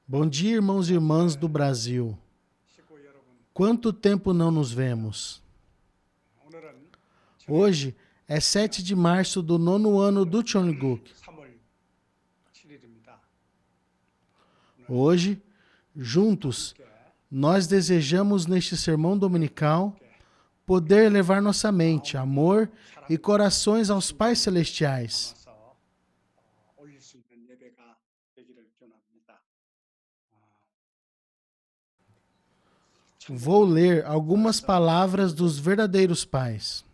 Bom dia, irmãos e irmãs do Brasil. Quanto tempo não nos vemos? Hoje é 7 de março do nono ano do Cheongguk. Hoje, juntos, nós desejamos neste sermão dominical poder levar nossa mente, amor e corações aos pais celestiais. Vou ler algumas palavras dos verdadeiros pais.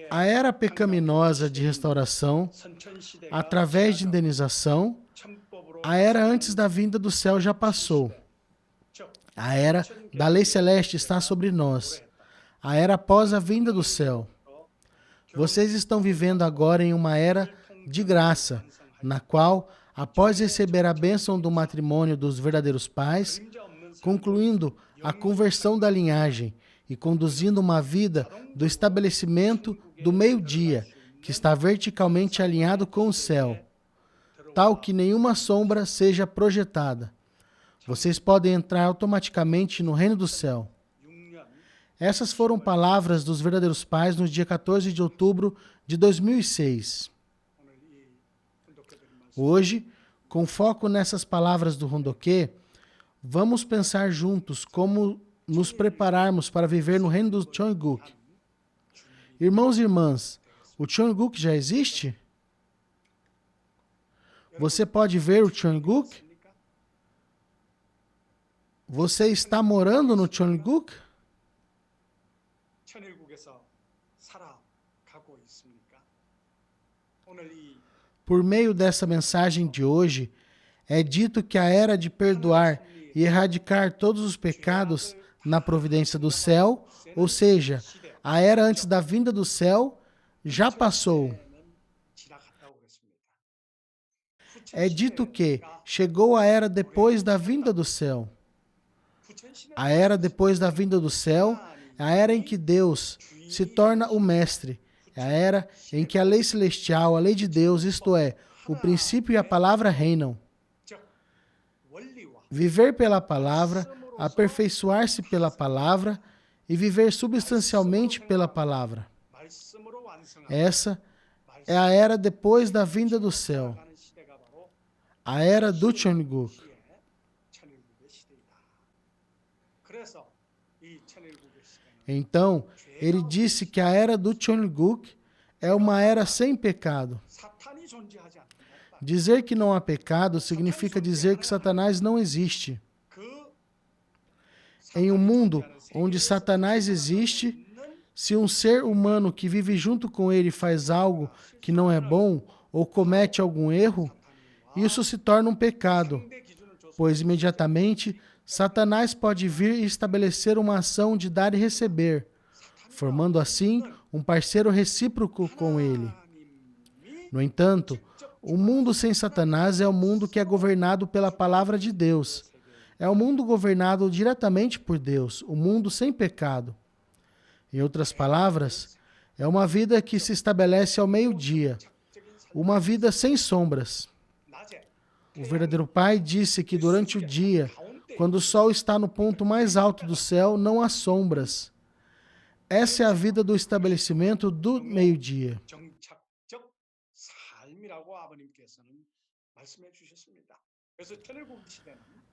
A era pecaminosa de restauração, através de indenização, a era antes da vinda do céu já passou. A era da lei celeste está sobre nós. A era após a vinda do céu. Vocês estão vivendo agora em uma era de graça, na qual, após receber a bênção do matrimônio dos verdadeiros pais, concluindo a conversão da linhagem e conduzindo uma vida do estabelecimento do meio-dia, que está verticalmente alinhado com o céu, tal que nenhuma sombra seja projetada. Vocês podem entrar automaticamente no reino do céu. Essas foram palavras dos verdadeiros pais no dia 14 de outubro de 2006. Hoje, com foco nessas palavras do Hondoke, vamos pensar juntos como nos prepararmos para viver no reino do Cheongguk. Irmãos e irmãs, o Cheongguk já existe? Você pode ver o Cheongguk? Você está morando no Cheongguk? Por meio dessa mensagem de hoje, é dito que a era de perdoar e erradicar todos os pecados na providência do céu, ou seja, a era antes da vinda do céu, já passou. É dito que chegou a era depois da vinda do céu. A era depois da vinda do céu é a era em que Deus se torna o mestre. É a era em que a lei celestial, a lei de Deus, isto é, o princípio e a palavra reinam. Viver pela palavra, aperfeiçoar-se pela palavra e viver substancialmente pela palavra. Essa é a era depois da vinda do céu. A era do Cheongguk. Então, ele disse que a era do Cheongguk é uma era sem pecado. Dizer que não há pecado significa dizer que Satanás não existe. Em um mundo onde Satanás existe, se um ser humano que vive junto com ele faz algo que não é bom ou comete algum erro, isso se torna um pecado, pois imediatamente Satanás pode vir e estabelecer uma ação de dar e receber, formando assim um parceiro recíproco com ele. No entanto, o mundo sem Satanás é o mundo que é governado pela palavra de Deus. É o mundo governado diretamente por Deus, o mundo sem pecado. Em outras palavras, é uma vida que se estabelece ao meio-dia, uma vida sem sombras. O verdadeiro Pai disse que durante o dia, quando o sol está no ponto mais alto do céu, não há sombras. Essa é a vida do estabelecimento do meio-dia.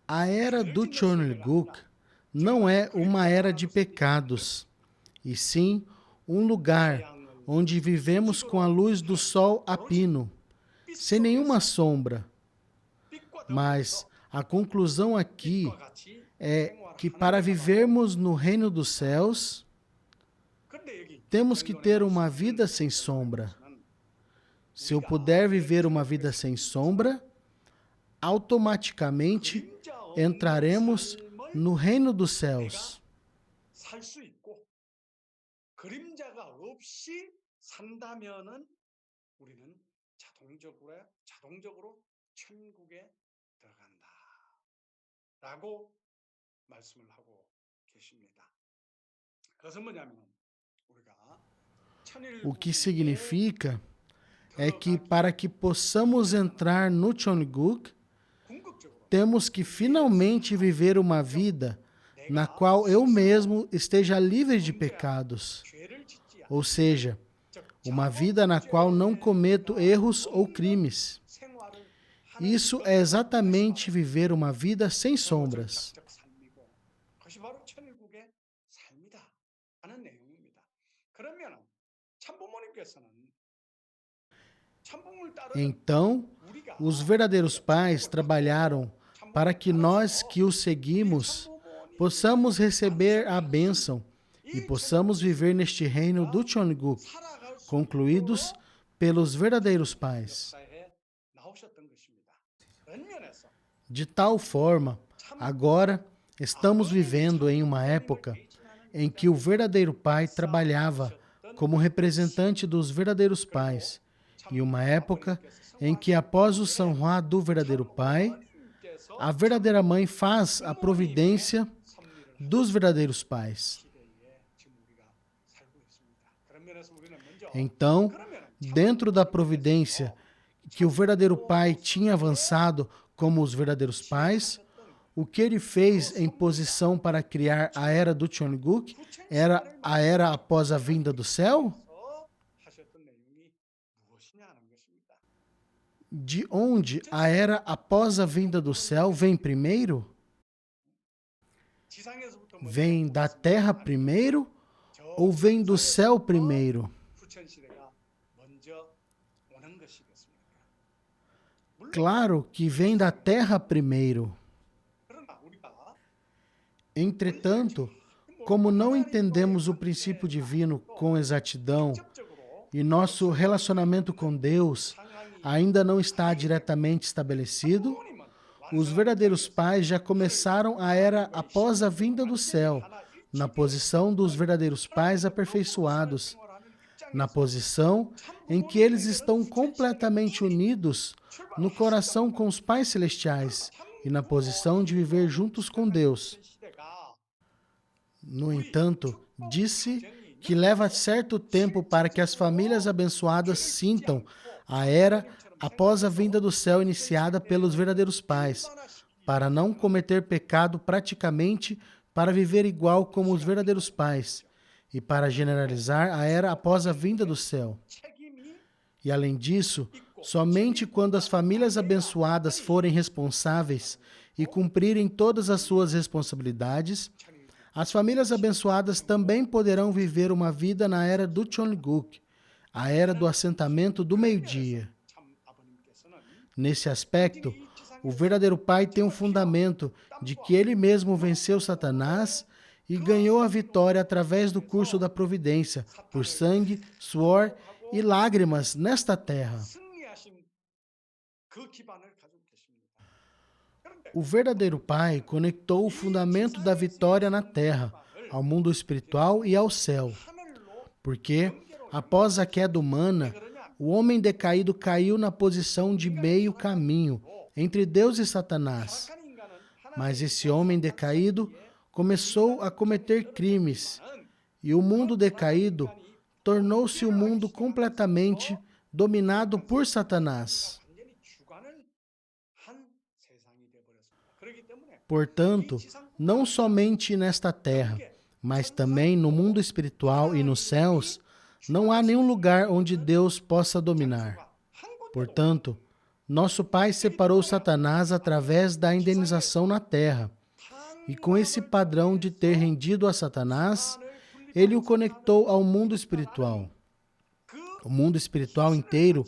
A era do Cheongguk não é uma era de pecados, e sim um lugar onde vivemos com a luz do sol a pino, sem nenhuma sombra. Mas a conclusão aqui é que para vivermos no reino dos céus, temos que ter uma vida sem sombra. Se eu puder viver uma vida sem sombra, automaticamente entraremos no reino dos céus. O que significa é que para que possamos entrar no Cheonguk, temos que finalmente viver uma vida na qual eu mesmo esteja livre de pecados. Ou seja, uma vida na qual não cometo erros ou crimes. Isso é exatamente viver uma vida sem sombras. Então, os verdadeiros pais trabalharam para que nós que os seguimos possamos receber a bênção e possamos viver neste reino do Cheonguk, concluídos pelos verdadeiros pais. De tal forma, agora estamos vivendo em uma época em que o verdadeiro pai trabalhava como representante dos verdadeiros pais, e uma época em que, após o Sanhua do verdadeiro pai, a verdadeira mãe faz a providência dos verdadeiros pais. Então, dentro da providência que o verdadeiro pai tinha avançado como os verdadeiros pais, o que ele fez em posição para criar a era do Cheonguk era a era após a vinda do céu? De onde a era após a vinda do céu vem primeiro? Vem da terra primeiro ou vem do céu primeiro? Claro que vem da terra primeiro. Entretanto, como não entendemos o princípio divino com exatidão e nosso relacionamento com Deus ainda não está diretamente estabelecido, os verdadeiros pais já começaram a era após a vinda do céu, na posição dos verdadeiros pais aperfeiçoados, na posição em que eles estão completamente unidos no coração com os pais celestiais e na posição de viver juntos com Deus. No entanto, disse que leva certo tempo para que as famílias abençoadas sintam a era após a vinda do céu iniciada pelos verdadeiros pais, para não cometer pecado praticamente para viver igual como os verdadeiros pais, e para generalizar a era após a vinda do céu. E além disso, somente quando as famílias abençoadas forem responsáveis e cumprirem todas as suas responsabilidades, as famílias abençoadas também poderão viver uma vida na era do Cheonguk, a era do assentamento do meio-dia. Nesse aspecto, o verdadeiro pai tem um fundamento de que ele mesmo venceu Satanás e ganhou a vitória através do curso da providência, por sangue, suor e lágrimas nesta terra. O verdadeiro pai conectou o fundamento da vitória na terra, ao mundo espiritual e ao céu. Porque, após a queda humana, o homem decaído caiu na posição de meio caminho entre Deus e Satanás. Mas esse homem decaído começou a cometer crimes, e o mundo decaído tornou-se um mundo completamente dominado por Satanás. Portanto, não somente nesta terra, mas também no mundo espiritual e nos céus, não há nenhum lugar onde Deus possa dominar. Portanto, nosso Pai separou Satanás através da indenização na terra, e com esse padrão de ter rendido a Satanás, ele o conectou ao mundo espiritual. O mundo espiritual inteiro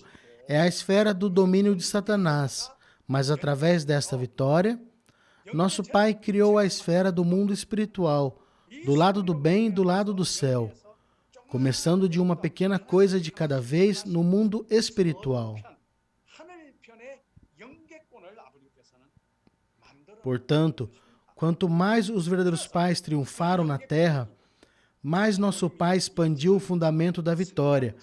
é a esfera do domínio de Satanás, mas através desta vitória, nosso Pai criou a esfera do mundo espiritual, do lado do bem e do lado do céu, começando de uma pequena coisa de cada vez no mundo espiritual. Portanto, quanto mais os verdadeiros pais triunfaram na terra, mais nosso Pai expandiu o fundamento da vitória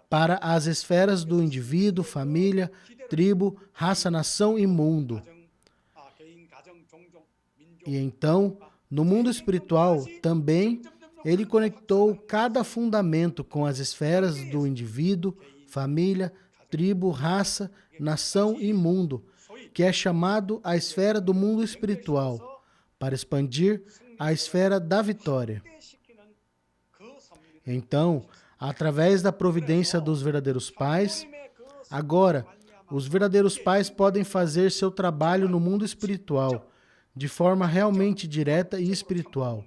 para as esferas do indivíduo, família, tribo, raça, nação e mundo. E então, no mundo espiritual, também, ele conectou cada fundamento com as esferas do indivíduo, família, tribo, raça, nação e mundo, que é chamado a esfera do mundo espiritual, para expandir a esfera da vitória. Então, através da providência dos verdadeiros pais, agora, os verdadeiros pais podem fazer seu trabalho no mundo espiritual, de forma realmente direta e espiritual.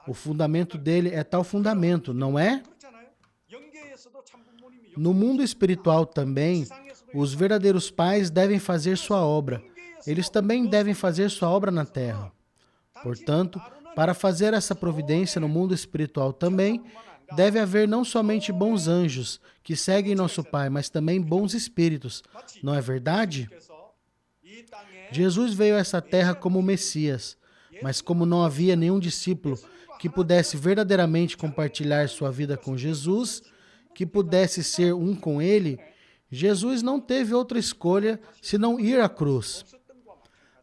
O fundamento dele é tal fundamento, não é? No mundo espiritual também, os verdadeiros pais devem fazer sua obra. Eles também devem fazer sua obra na terra. Portanto, para fazer essa providência no mundo espiritual também, deve haver não somente bons anjos que seguem nosso Pai, mas também bons espíritos. Não é verdade? Jesus veio a essa terra como Messias, mas como não havia nenhum discípulo que pudesse verdadeiramente compartilhar sua vida com Jesus, que pudesse ser um com Ele, Jesus não teve outra escolha senão ir à cruz.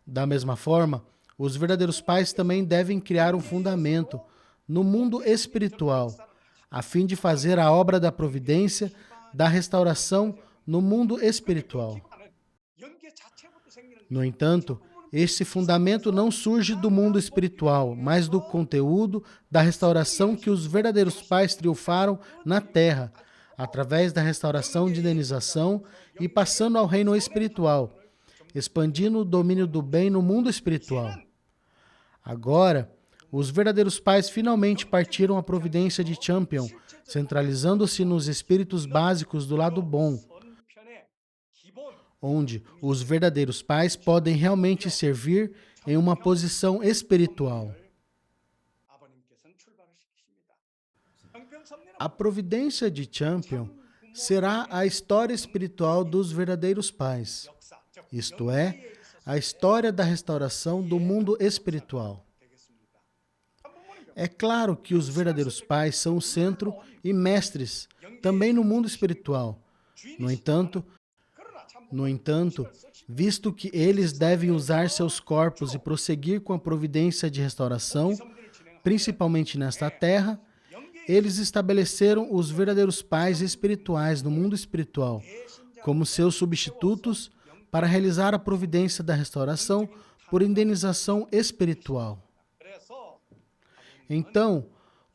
Da mesma forma, os verdadeiros pais também devem criar um fundamento no mundo espiritual, a fim de fazer a obra da providência, da restauração no mundo espiritual. No entanto, este fundamento não surge do mundo espiritual, mas do conteúdo da restauração que os verdadeiros pais triunfaram na terra, através da restauração de indenização e passando ao reino espiritual, expandindo o domínio do bem no mundo espiritual. Agora, os verdadeiros pais finalmente partiram à providência de Champion, centralizando-se nos espíritos básicos do lado bom, onde os verdadeiros pais podem realmente servir em uma posição espiritual. A providência de Champion será a história espiritual dos verdadeiros pais, isto é, a história da restauração do mundo espiritual. É claro que os verdadeiros pais são o centro e mestres também no mundo espiritual. No entanto, visto que eles devem usar seus corpos e prosseguir com a providência de restauração, principalmente nesta terra, eles estabeleceram os verdadeiros pais espirituais no mundo espiritual como seus substitutos para realizar a providência da restauração por indenização espiritual. Então,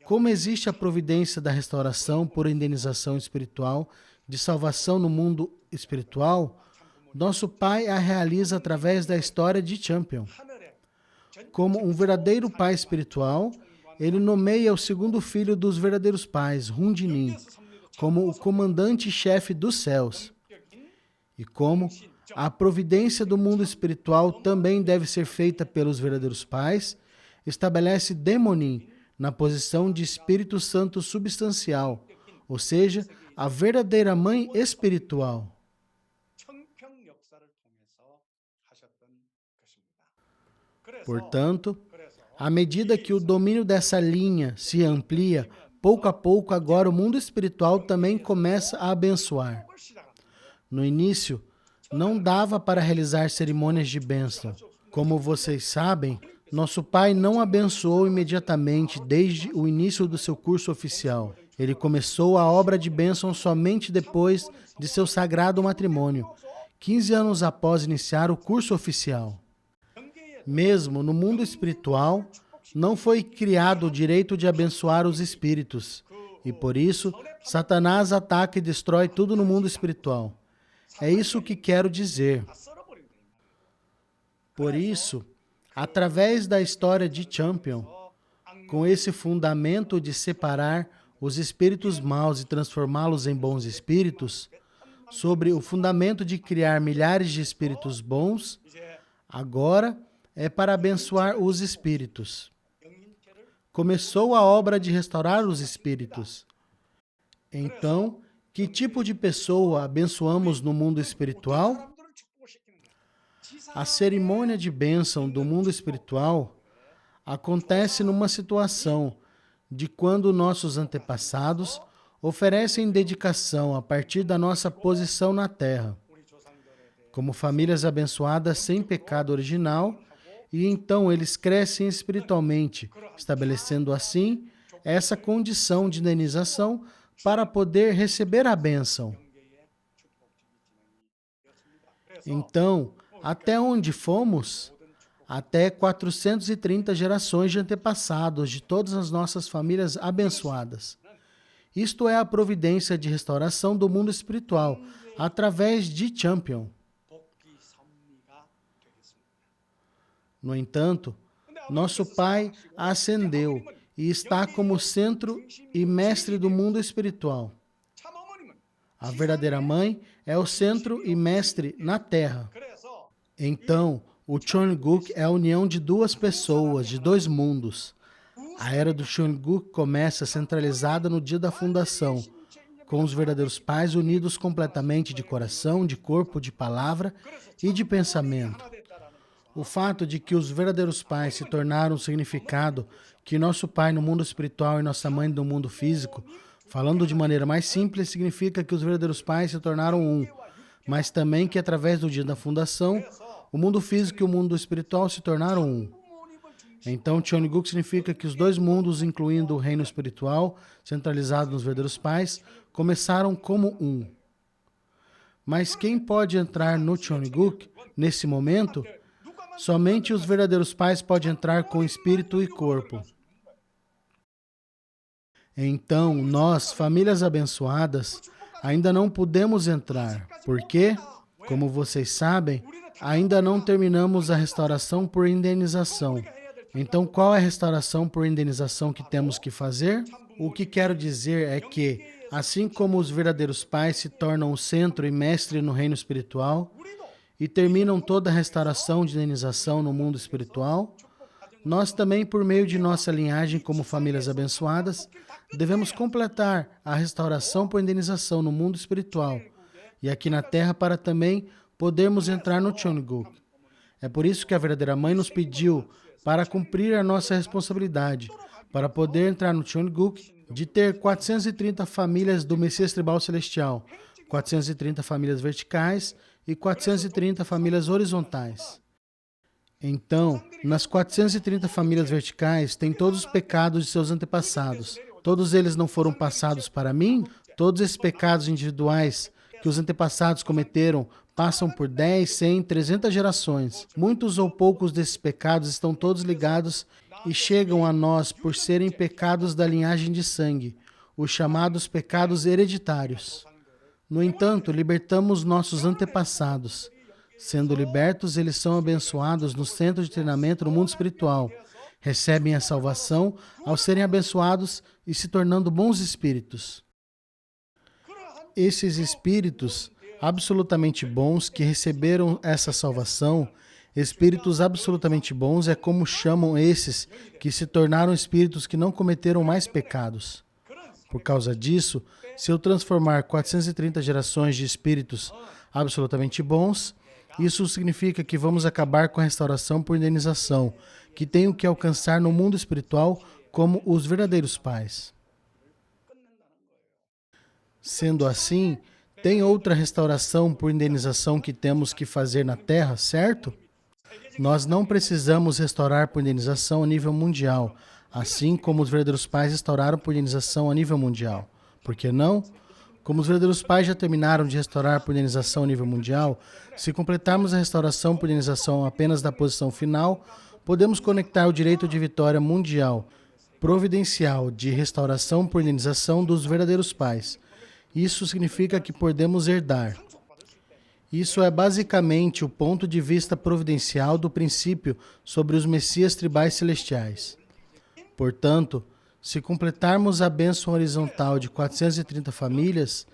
como existe a providência da restauração por indenização espiritual de salvação no mundo espiritual, nosso Pai a realiza através da história de Champion. Como um verdadeiro pai espiritual, ele nomeia o segundo filho dos verdadeiros pais, Hundinin, como o comandante-chefe dos céus. E como a providência do mundo espiritual também deve ser feita pelos verdadeiros pais, estabelece Daemonin na posição de Espírito Santo substancial, ou seja, a verdadeira mãe espiritual. Portanto, à medida que o domínio dessa linha se amplia, pouco a pouco agora o mundo espiritual também começa a abençoar. No início, não dava para realizar cerimônias de bênção. Como vocês sabem, nosso Pai não abençoou imediatamente desde o início do seu curso oficial. Ele começou a obra de bênção somente depois de seu sagrado matrimônio, 15 anos após iniciar o curso oficial. Mesmo no mundo espiritual, não foi criado o direito de abençoar os espíritos, e por isso, Satanás ataca e destrói tudo no mundo espiritual. É isso que quero dizer. Por isso, através da história de Champion, com esse fundamento de separar os espíritos maus e transformá-los em bons espíritos, sobre o fundamento de criar milhares de espíritos bons, agora é para abençoar os espíritos. Começou a obra de restaurar os espíritos. Então, que tipo de pessoa abençoamos no mundo espiritual? A cerimônia de bênção do mundo espiritual acontece numa situação de quando nossos antepassados oferecem dedicação a partir da nossa posição na Terra, como famílias abençoadas sem pecado original, e então eles crescem espiritualmente, estabelecendo assim essa condição de indenização para poder receber a bênção. Então, até onde fomos? Até 430 gerações de antepassados de todas as nossas famílias abençoadas. Isto é a providência de restauração do mundo espiritual, através de Champion. No entanto, nosso Pai ascendeu e está como centro e mestre do mundo espiritual. A verdadeira mãe é o centro e mestre na Terra. Então, o Cheonguk é a união de duas pessoas, de dois mundos. A era do Cheonguk começa centralizada no dia da fundação, com os verdadeiros pais unidos completamente de coração, de corpo, de palavra e de pensamento. O fato de que os verdadeiros pais se tornaram o significado que nosso pai no mundo espiritual e nossa mãe no mundo físico, falando de maneira mais simples, significa que os verdadeiros pais se tornaram um, mas também que através do dia da fundação, o mundo físico e o mundo espiritual se tornaram um. Então, Cheonguk significa que os dois mundos, incluindo o reino espiritual, centralizado nos verdadeiros pais, começaram como um. Mas quem pode entrar no Cheonguk, nesse momento? Somente os verdadeiros pais podem entrar com espírito e corpo. Então, nós, famílias abençoadas, ainda não podemos entrar. Por quê? Como vocês sabem, ainda não terminamos a restauração por indenização. Então, qual é a restauração por indenização que temos que fazer? O que quero dizer é que, assim como os verdadeiros pais se tornam o centro e mestre no reino espiritual e terminam toda a restauração de indenização no mundo espiritual, nós também, por meio de nossa linhagem como famílias abençoadas, devemos completar a restauração por indenização no mundo espiritual e aqui na Terra para também podermos entrar no Cheonguk. É por isso que a verdadeira mãe nos pediu para cumprir a nossa responsabilidade, para poder entrar no Cheonguk, de ter 430 famílias do Messias Tribal Celestial, 430 famílias verticais e 430 famílias horizontais. Então, nas 430 famílias verticais, tem todos os pecados de seus antepassados. Todos eles não foram passados para mim? Todos esses pecados individuais que os antepassados cometeram passam por 10, 100, 300 gerações. Muitos ou poucos desses pecados estão todos ligados e chegam a nós por serem pecados da linhagem de sangue, os chamados pecados hereditários. No entanto, libertamos nossos antepassados. Sendo libertos, eles são abençoados no centro de treinamento no mundo espiritual. Recebem a salvação ao serem abençoados e se tornando bons espíritos. Esses espíritos absolutamente bons que receberam essa salvação, espíritos absolutamente bons é como chamam esses que se tornaram espíritos que não cometeram mais pecados. Por causa disso, se eu transformar 430 gerações de espíritos absolutamente bons, isso significa que vamos acabar com a restauração por indenização, que tenho que alcançar no mundo espiritual como os verdadeiros pais. Sendo assim, tem outra restauração por indenização que temos que fazer na Terra, certo? Nós não precisamos restaurar por indenização a nível mundial, assim como os verdadeiros pais restauraram por indenização a nível mundial. Por que não? Como os verdadeiros pais já terminaram de restaurar por indenização a nível mundial, se completarmos a restauração por indenização apenas da posição final, podemos conectar o direito de vitória mundial, providencial de restauração por indenização dos verdadeiros pais. Isso significa que podemos herdar. Isso é basicamente o ponto de vista providencial do princípio sobre os Messias tribais celestiais. Portanto, se completarmos a bênção horizontal de 430 famílias,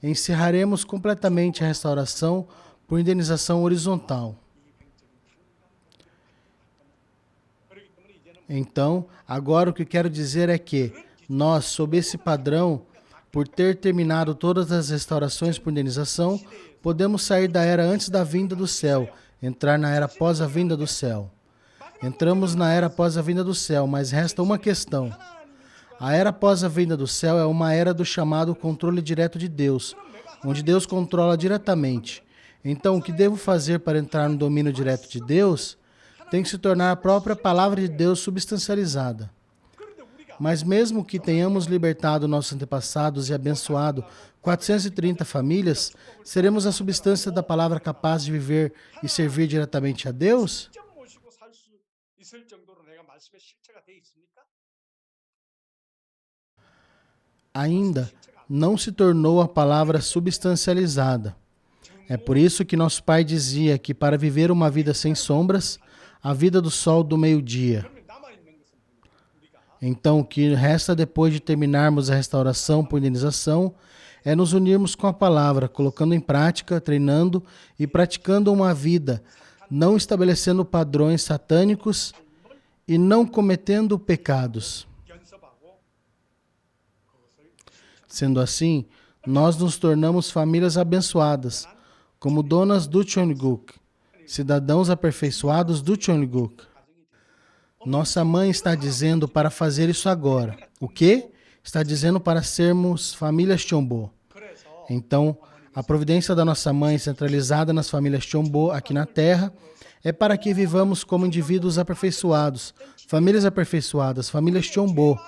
encerraremos completamente a restauração por indenização horizontal. Então, agora o que quero dizer é que nós, sob esse padrão, por ter terminado todas as restaurações por indenização, podemos sair da era antes da vinda do céu, entrar na era após a vinda do céu. Entramos na era após a vinda do céu, mas resta uma questão. A era após a vinda do céu é uma era do chamado controle direto de Deus, onde Deus controla diretamente. Então, o que devo fazer para entrar no domínio direto de Deus tem que se tornar a própria palavra de Deus substancializada. Mas mesmo que tenhamos libertado nossos antepassados e abençoado 430 famílias, seremos a substância da palavra capaz de viver e servir diretamente a Deus? Ainda não se tornou a palavra substancializada. É por isso que nosso pai dizia que para viver uma vida sem sombras, a vida do sol do meio-dia. Então, o que resta depois de terminarmos a restauração por indenização é nos unirmos com a palavra, colocando em prática, treinando e praticando uma vida, não estabelecendo padrões satânicos e não cometendo pecados. Sendo assim, nós nos tornamos famílias abençoadas, como donas do Cheonguk, cidadãos aperfeiçoados do Cheonguk. Nossa mãe está dizendo para fazer isso agora. O quê? Está dizendo para sermos famílias Chombo. Então, a providência da nossa mãe, centralizada nas famílias Chombo aqui na Terra, é para que vivamos como indivíduos aperfeiçoadas, famílias Chombo,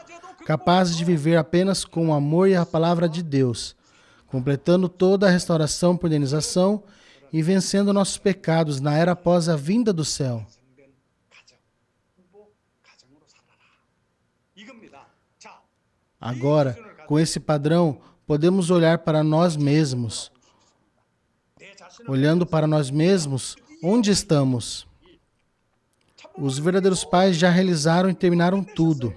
capazes de viver apenas com o amor e a palavra de Deus, completando toda a restauração por indenização e vencendo nossos pecados na era após a vinda do céu. Agora, com esse padrão, podemos olhar para nós mesmos. Olhando para nós mesmos, onde estamos? Os verdadeiros pais já realizaram e terminaram tudo.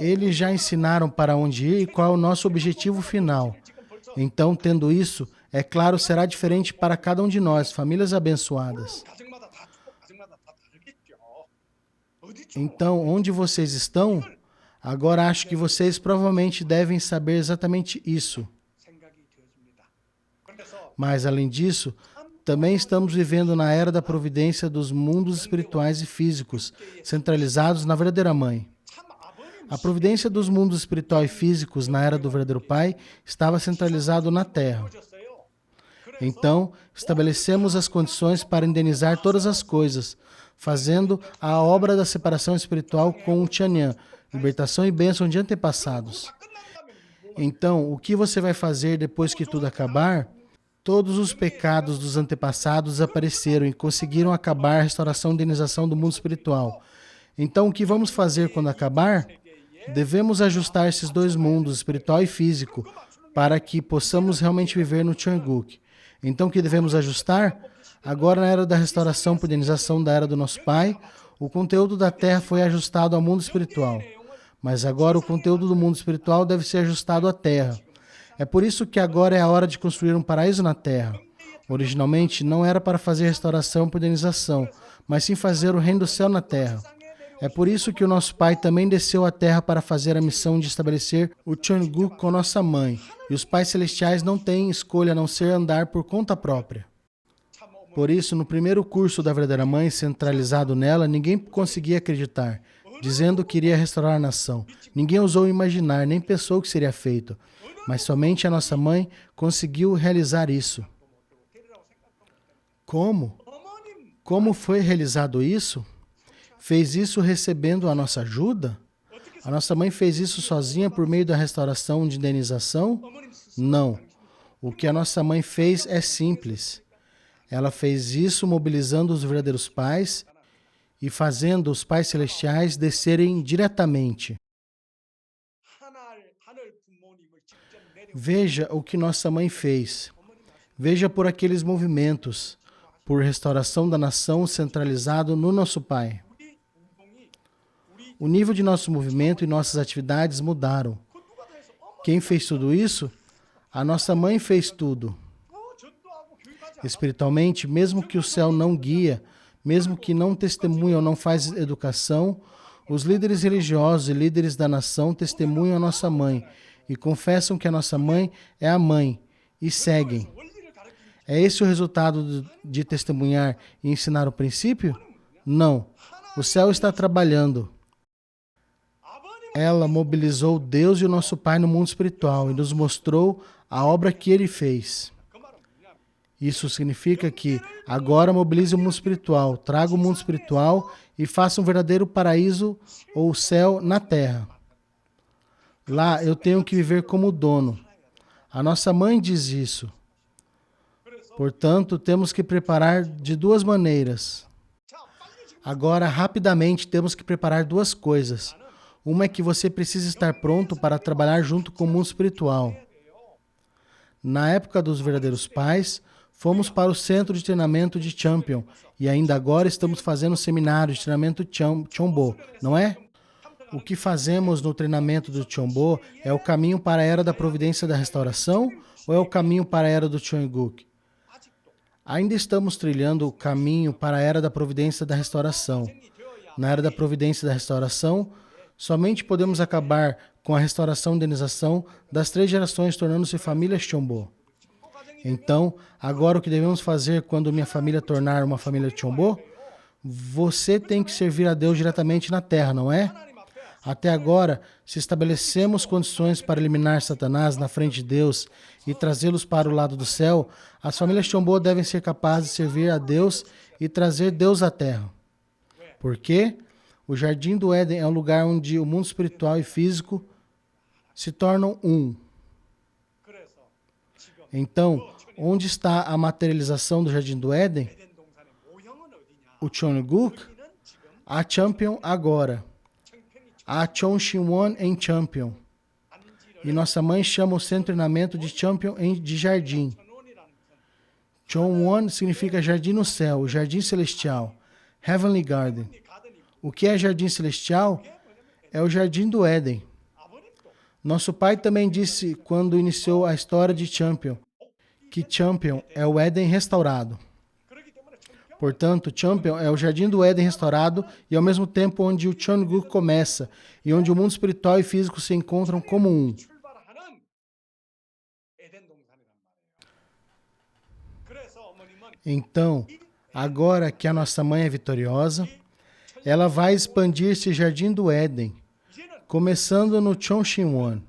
Eles já ensinaram para onde ir e qual é o nosso objetivo final. Então, tendo isso, é claro, será diferente para cada um de nós, famílias abençoadas. Então, onde vocês estão? Agora acho que vocês provavelmente devem saber exatamente isso. Mas, além disso, também estamos vivendo na era da providência dos mundos espirituais e físicos, centralizados na verdadeira Mãe. A providência dos mundos espiritual e físicos na era do verdadeiro Pai estava centralizado na Terra. Então, estabelecemos as condições para indenizar todas as coisas, fazendo a obra da separação espiritual com o Tianyan, libertação e bênção de antepassados. Então, o que você vai fazer depois que tudo acabar? Todos os pecados dos antepassados desapareceram e conseguiram acabar a restauração e indenização do mundo espiritual. Então, o que vamos fazer quando acabar? Devemos ajustar esses dois mundos, espiritual e físico, para que possamos realmente viver no Cheonguk. Então, o que devemos ajustar? Agora, na era da restauração por indenização da era do nosso Pai, o conteúdo da Terra foi ajustado ao mundo espiritual. Mas agora o conteúdo do mundo espiritual deve ser ajustado à Terra. É por isso que agora é a hora de construir um paraíso na Terra. Originalmente, não era para fazer restauração por indenização, mas sim fazer o reino do céu na Terra. É por isso que o nosso Pai também desceu à Terra para fazer a missão de estabelecer o Cheonguk com nossa mãe. E os pais celestiais não têm escolha a não ser andar por conta própria. Por isso, no primeiro curso da verdadeira Mãe, centralizado nela, ninguém conseguia acreditar, dizendo que iria restaurar a nação. Ninguém ousou imaginar, nem pensou que seria feito. Mas somente a nossa mãe conseguiu realizar isso. Como? Como foi realizado isso? Fez isso recebendo a nossa ajuda? A nossa mãe fez isso sozinha por meio da restauração de indenização? Não. O que a nossa mãe fez é simples. Ela fez isso mobilizando os verdadeiros pais e fazendo os pais celestiais descerem diretamente. Veja o que nossa mãe fez. Veja por aqueles movimentos, por restauração da nação centralizado no nosso Pai. O nível de nosso movimento e nossas atividades mudaram. Quem fez tudo isso? A nossa mãe fez tudo. Espiritualmente, mesmo que o céu não guia, mesmo que não testemunha ou não faz educação, os líderes religiosos e líderes da nação testemunham a nossa mãe e confessam que a nossa mãe é a mãe e seguem. É esse o resultado de testemunhar e ensinar o princípio? Não. O céu está trabalhando. Ela mobilizou Deus e o nosso Pai no mundo espiritual e nos mostrou a obra que Ele fez. Isso significa que agora mobilize o mundo espiritual, traga o mundo espiritual e faça um verdadeiro paraíso ou céu na terra. Lá eu tenho que viver como dono. A nossa mãe diz isso. Portanto, temos que preparar de duas maneiras. Agora, rapidamente, temos que preparar duas coisas. Uma é que você precisa estar pronto para trabalhar junto com o mundo espiritual. Na época dos verdadeiros pais, fomos para o centro de treinamento de Champion e ainda agora estamos fazendo seminário de treinamento Chombo, não é? O que fazemos no treinamento do Chombo é o caminho para a era da providência da restauração ou é o caminho para a era do Chonguk? Ainda estamos trilhando o caminho para a era da providência da restauração. Na era da providência da restauração, somente podemos acabar com a restauração e indenização das 3 gerações, tornando-se família Chombo. Então, agora o que devemos fazer quando minha família tornar uma família Chombo? Você tem que servir a Deus diretamente na terra, não é? Até agora, se estabelecemos condições para eliminar Satanás na frente de Deus e trazê-los para o lado do céu, as famílias Chombo devem ser capazes de servir a Deus e trazer Deus à terra. Por quê? O Jardim do Éden é um lugar onde o mundo espiritual e físico se tornam um. Então, onde está a materialização do Jardim do Éden? O Chonguk? A Champion agora. A Chongqingwon em Champion. E nossa mãe chama o centro de treinamento de Champion de jardim. Chongwon significa jardim no céu, o jardim celestial. Heavenly Garden. O que é jardim celestial? É o jardim do Éden. Nosso pai também disse, quando iniciou a história de Champion, que Champion é o Éden restaurado. Portanto, Champion é o jardim do Éden restaurado e ao mesmo tempo onde o Chonguk começa e onde o mundo espiritual e físico se encontram como um. Então, agora que a nossa mãe é vitoriosa, ela vai expandir esse jardim do Éden, começando no Chongqingwon.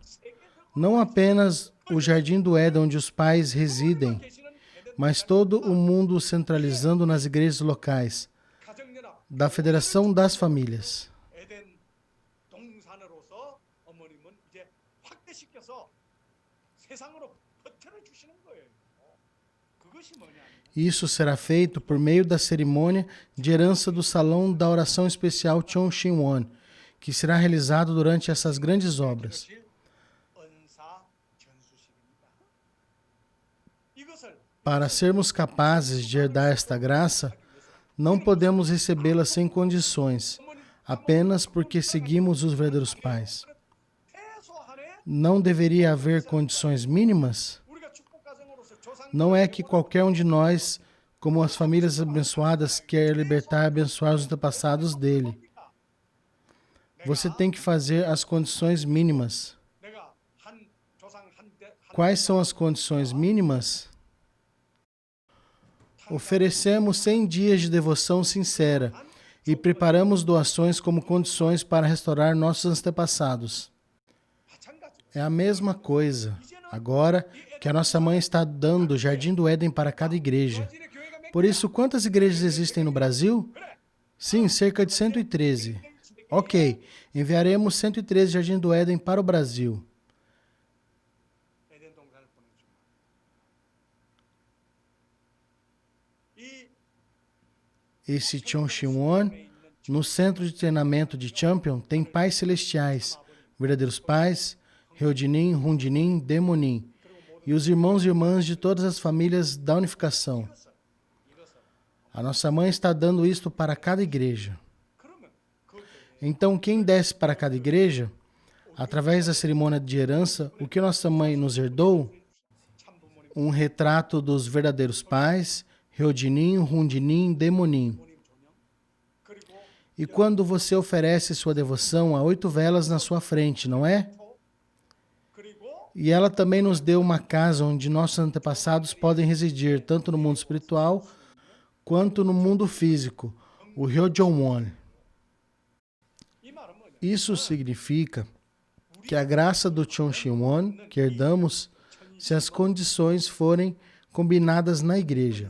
Não apenas o jardim do Éden onde os pais residem, mas todo o mundo centralizando nas igrejas locais, da Federação das Famílias. Isso será feito por meio da cerimônia de herança do Salão da Oração Especial Chongqingwon, que será realizado durante essas grandes obras. Para sermos capazes de herdar esta graça, não podemos recebê-la sem condições, apenas porque seguimos os verdadeiros pais. Não deveria haver condições mínimas? Não é que qualquer um de nós, como as famílias abençoadas, quer libertar e abençoar os antepassados dele. Você tem que fazer as condições mínimas. Quais são as condições mínimas? Oferecemos 100 dias de devoção sincera e preparamos doações como condições para restaurar nossos antepassados. É a mesma coisa. Agora que a nossa mãe está dando o Jardim do Éden para cada igreja. Por isso, quantas igrejas existem no Brasil? Sim, cerca de 113. Ok, enviaremos 113 Jardim do Éden para o Brasil. Esse Chongqingwon, no centro de treinamento de Champion, tem pais celestiais, verdadeiros pais, Ryodinin, Rundinin, Demonin, e os irmãos e irmãs de todas as famílias da unificação. A nossa mãe está dando isto para cada igreja. Então, quem desce para cada igreja, através da cerimônia de herança, o que nossa mãe nos herdou? Um retrato dos verdadeiros pais, Ryodinin, Rundinin, Demonin. E quando você oferece sua devoção, há 8 velas na sua frente, não é? E ela também nos deu uma casa onde nossos antepassados podem residir, tanto no mundo espiritual quanto no mundo físico, o Ryojongwon. Isso significa que a graça do Chongqingwon que herdamos, se as condições forem combinadas na igreja,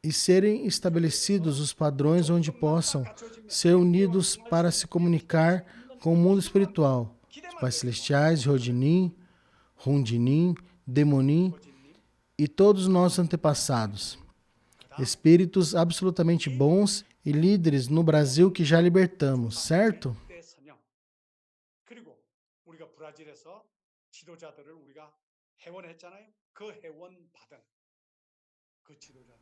e serem estabelecidos os padrões onde possam ser unidos para se comunicar com o mundo espiritual. Os pais celestiais, Rodinim, Rundinim, Demonim e todos os nossos antepassados. Espíritos absolutamente bons e líderes no Brasil que já libertamos, certo?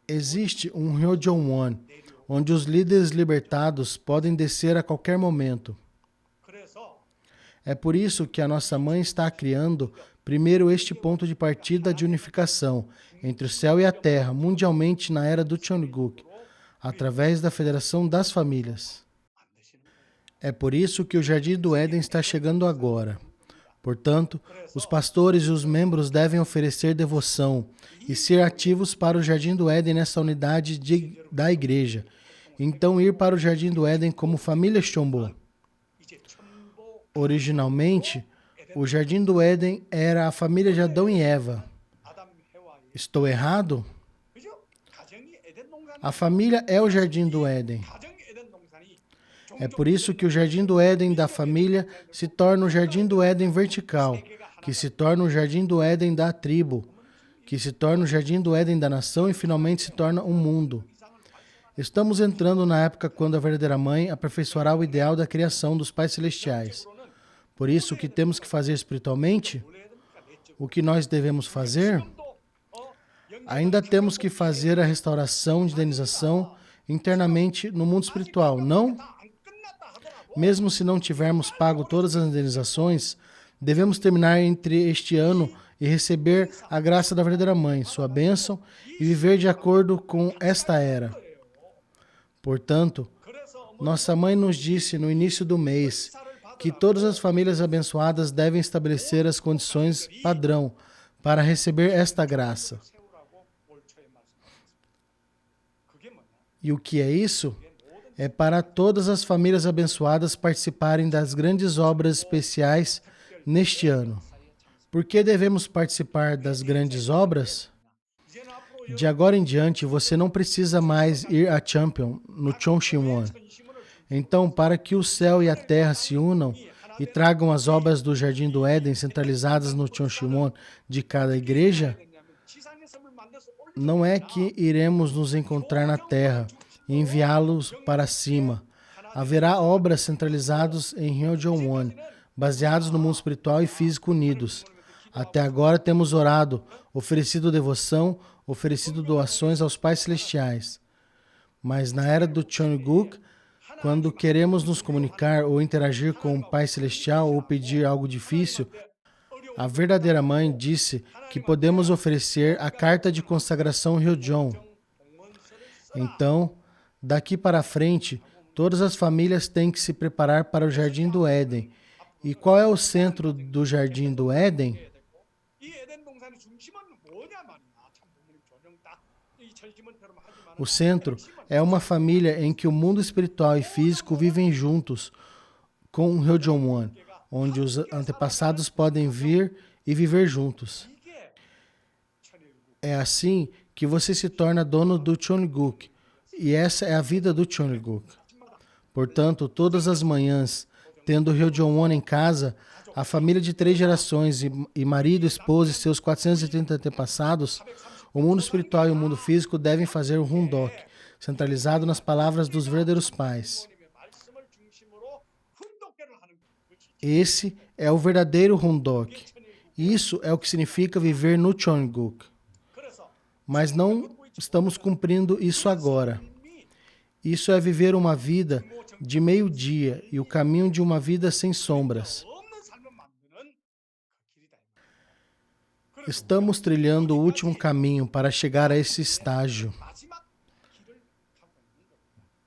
Existe um Ryojon One, onde os líderes libertados podem descer a qualquer momento. É por isso que a nossa mãe está criando primeiro este ponto de partida de unificação entre o céu e a terra, mundialmente na era do Cheongguk, através da Federação das Famílias. É por isso que o Jardim do Éden está chegando agora. Portanto, os pastores e os membros devem oferecer devoção e ser ativos para o Jardim do Éden nessa unidade da igreja. Então, ir para o Jardim do Éden como família Chombo. Originalmente, o Jardim do Éden era a família de Adão e Eva. Estou errado? A família é o Jardim do Éden. É por isso que o Jardim do Éden da família se torna o Jardim do Éden vertical, que se torna o Jardim do Éden da tribo, que se torna o Jardim do Éden da nação e finalmente se torna um mundo. Estamos entrando na época quando a verdadeira mãe aperfeiçoará o ideal da criação dos pais celestiais. Por isso, o que temos que fazer espiritualmente? O que nós devemos fazer? Ainda temos que fazer a restauração de indenização internamente no mundo espiritual, não? Mesmo se não tivermos pago todas as indenizações, devemos terminar entre este ano e receber a graça da verdadeira mãe, sua bênção, e viver de acordo com esta era. Portanto, nossa mãe nos disse no início do mês que todas as famílias abençoadas devem estabelecer as condições padrão para receber esta graça. E o que é isso? É para todas as famílias abençoadas participarem das grandes obras especiais neste ano. Por que devemos participar das grandes obras? De agora em diante, você não precisa mais ir a Champion, no Cheonshimwon. Então, para que o céu e a terra se unam e tragam as obras do Jardim do Éden centralizadas no Cheonshimwon de cada igreja, não é que iremos nos encontrar na terra e enviá-los para cima. Haverá obras centralizadas em Ryojon One, baseados no mundo espiritual e físico unidos. Até agora temos orado, oferecido devoção, oferecido doações aos pais celestiais. Mas na era do Cheongguk, quando queremos nos comunicar ou interagir com o Pai Celestial ou pedir algo difícil, a verdadeira mãe disse que podemos oferecer a carta de consagração Ryojon. Então, daqui para frente, todas as famílias têm que se preparar para o Jardim do Éden. E qual é o centro do Jardim do Éden? O centro é uma família em que o mundo espiritual e físico vivem juntos com o Ryojon One, onde os antepassados podem vir e viver juntos. É assim que você se torna dono do Cheongguk, e essa é a vida do Cheongguk. Portanto, todas as manhãs, tendo o Ryojon One em casa, a família de 3 gerações e marido, esposa e seus 430 antepassados, o mundo espiritual e o mundo físico devem fazer o Rundok, centralizado nas palavras dos verdadeiros pais. Esse é o verdadeiro Rundok. Isso é o que significa viver no Cheongguk. Mas não estamos cumprindo isso agora. Isso é viver uma vida de meio-dia e o caminho de uma vida sem sombras. Estamos trilhando o último caminho para chegar a esse estágio.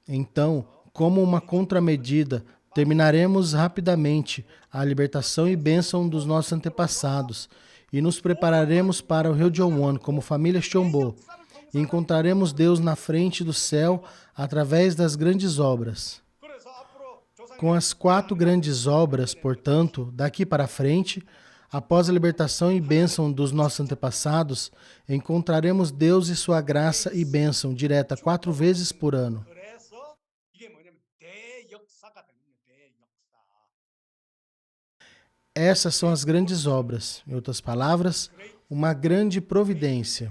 Então, como uma contramedida, terminaremos rapidamente a libertação e bênção dos nossos antepassados e nos prepararemos para o Ryojon One como família Chombo e encontraremos Deus na frente do céu através das grandes obras. Com as 4 grandes obras, portanto, daqui para frente, após a libertação e bênção dos nossos antepassados, encontraremos Deus e sua graça e bênção direta 4 vezes por ano. Essas são as grandes obras. Em outras palavras, uma grande providência,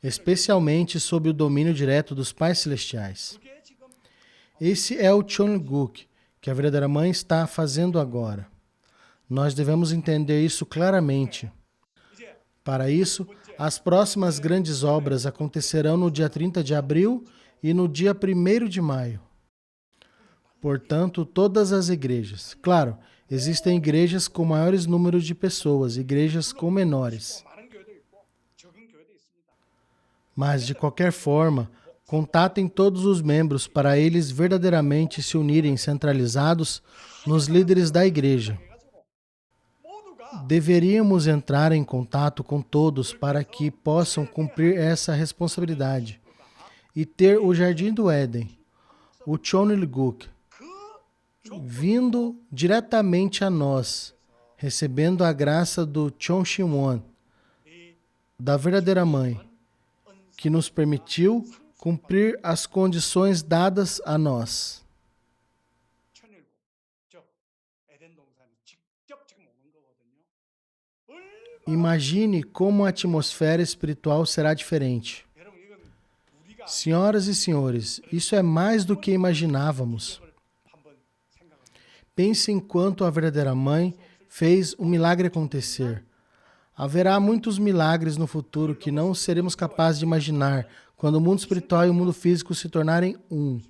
especialmente sob o domínio direto dos pais celestiais. Esse é o Cheongguk que a verdadeira mãe está fazendo agora. Nós devemos entender isso claramente. Para isso, as próximas grandes obras acontecerão no dia 30 de abril e no dia 1º de maio. Portanto, todas as igrejas. Claro, existem igrejas com maiores números de pessoas, igrejas com menores. Mas, de qualquer forma, contatem todos os membros para eles verdadeiramente se unirem centralizados nos líderes da igreja. Deveríamos entrar em contato com todos para que possam cumprir essa responsabilidade e ter o Jardim do Éden, o Cheongguk, vindo diretamente a nós, recebendo a graça do Cheonshimwon, da verdadeira mãe, que nos permitiu cumprir as condições dadas a nós. Imagine como a atmosfera espiritual será diferente. Senhoras e senhores, isso é mais do que imaginávamos. Pense em quanto a verdadeira mãe fez o milagre acontecer. Haverá muitos milagres no futuro que não seremos capazes de imaginar quando o mundo espiritual e o mundo físico se tornarem um.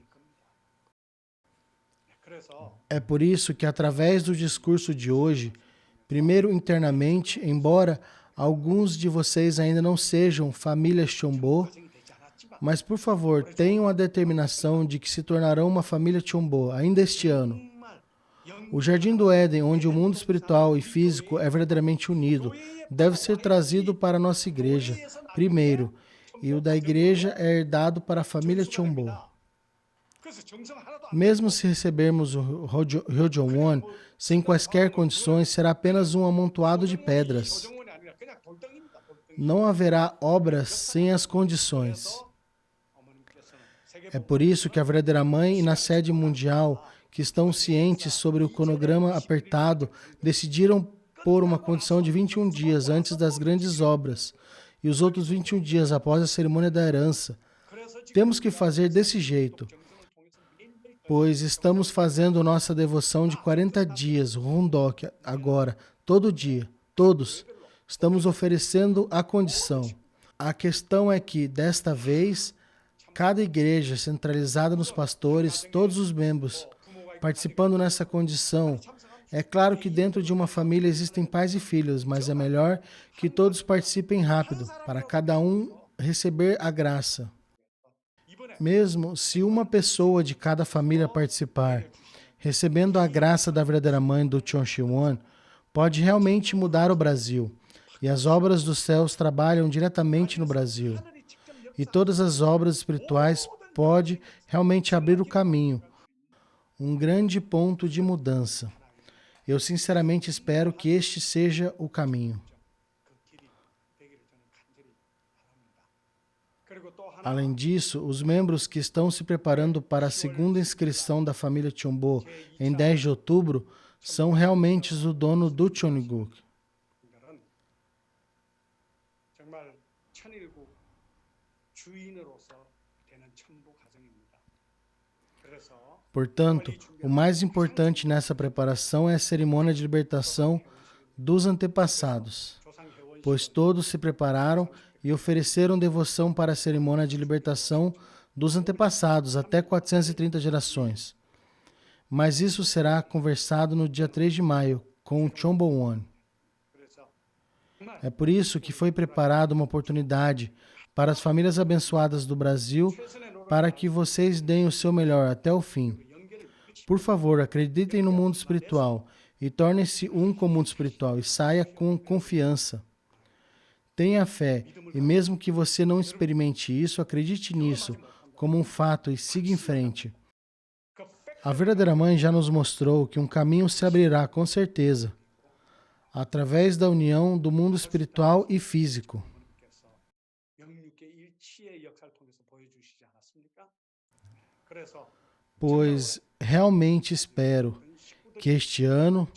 É por isso que, através do discurso de hoje, primeiro internamente, embora alguns de vocês ainda não sejam família Chombo, mas, por favor, tenham a determinação de que se tornarão uma família Chombo ainda este ano. O Jardim do Éden, onde o mundo espiritual e físico é verdadeiramente unido, deve ser trazido para a nossa igreja, primeiro, e o da igreja é herdado para a família Chombo. Mesmo se recebermos o Hyojeonwon sem quaisquer condições, será apenas um amontoado de pedras. Não haverá obras sem as condições. É por isso que a verdadeira mãe e na sede mundial, que estão cientes sobre o cronograma apertado, decidiram pôr uma condição de 21 dias antes das grandes obras e os outros 21 dias após a cerimônia da herança. Temos que fazer desse jeito, pois estamos fazendo nossa devoção de 40 dias, Rundok, agora, todo dia, todos. Estamos oferecendo a condição. A questão é que, desta vez, cada igreja centralizada nos pastores, todos os membros, participando nessa condição. É claro que dentro de uma família existem pais e filhos, mas é melhor que todos participem rápido, para cada um receber a graça. Mesmo se uma pessoa de cada família participar, recebendo a graça da verdadeira mãe do Cheonshimwon, pode realmente mudar o Brasil. E as obras dos céus trabalham diretamente no Brasil. E todas as obras espirituais podem realmente abrir o caminho. Um grande ponto de mudança. Eu sinceramente espero que este seja o caminho. Além disso, os membros que estão se preparando para a segunda inscrição da família Chombo em 10 de outubro são realmente o dono do Cheongguk. Portanto, o mais importante nessa preparação é a cerimônia de libertação dos antepassados, pois todos se prepararam e ofereceram devoção para a cerimônia de libertação dos antepassados até 430 gerações. Mas isso será conversado no dia 3 de maio, com o Cheonbowon. É por isso que foi preparada uma oportunidade para as famílias abençoadas do Brasil, para que vocês deem o seu melhor até o fim. Por favor, acreditem no mundo espiritual e tornem-se um com o mundo espiritual e saia com confiança. Tenha fé e mesmo que você não experimente isso, acredite nisso como um fato e siga em frente. A verdadeira mãe já nos mostrou que um caminho se abrirá com certeza, através da união do mundo espiritual e físico. Pois realmente espero que este ano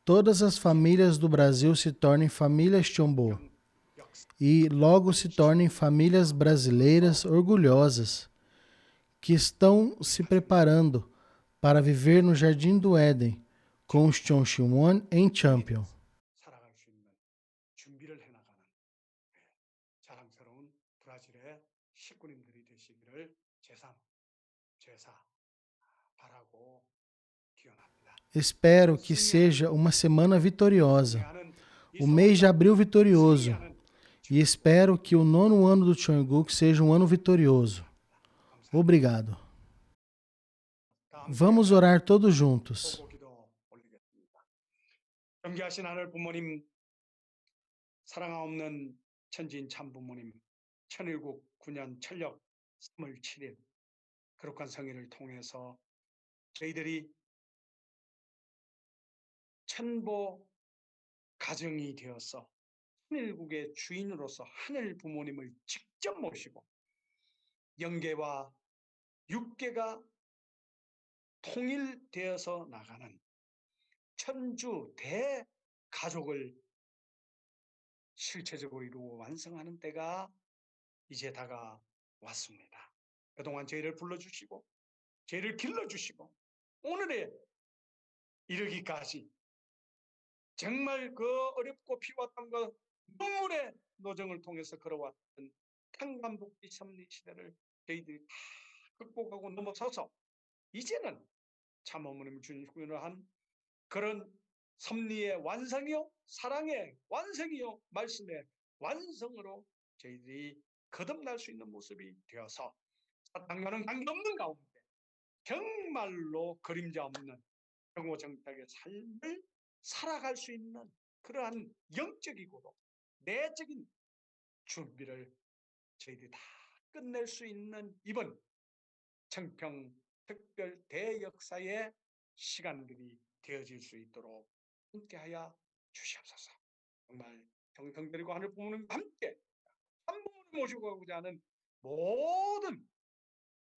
todas as famílias do Brasil se tornem famílias Chombo e logo se tornem famílias brasileiras orgulhosas que estão se preparando para viver no Jardim do Éden com os Chonshimwon em Champion. Espero que seja uma semana vitoriosa, o mês de abril vitorioso, e espero que o 9º ano do Cheonguk seja um ano vitorioso. Obrigado. Vamos orar todos juntos. 존귀하신 하늘 부모님, 사랑하옵는 천지인 참 부모님, 천일국 9년 철력 3월 7일 거룩한 성인을 통해서 저희들이 천보 가정이 되어서 천일국의 주인으로서 하늘 부모님을 직접 모시고 영계와 육계가 통일되어서 나가는 천주 대가족을 실체적으로 이루고 완성하는 때가 이제 다가왔습니다. 그동안 저희를 불러주시고 저희를 길러주시고 오늘에 이르기까지 정말 그 어렵고 피와 땀과 눈물의 노정을 통해서 걸어왔던 탄감복지 섭리 시대를 저희들이 다 극복하고 넘어서서 이제는 참 어머님을 주님으로 한 그런 섭리의 완성이요, 사랑의 완성이요, 말씀의 완성으로 저희들이 거듭날 수 있는 모습이 되어서 사탄과는 관계없는 가운데 정말로 그림자 없는 정오정탁의 삶을 살아갈 수 있는 그러한 영적이고도 내적인 준비를 저희들이 다 끝낼 수 있는 이번 청평 특별 대역사의 시간들이 되어질 수 있도록 함께하여 주시옵소서. 정말 정성들이고 하늘 부모님과 함께 한 부모님 모시고 가고자 하는 모든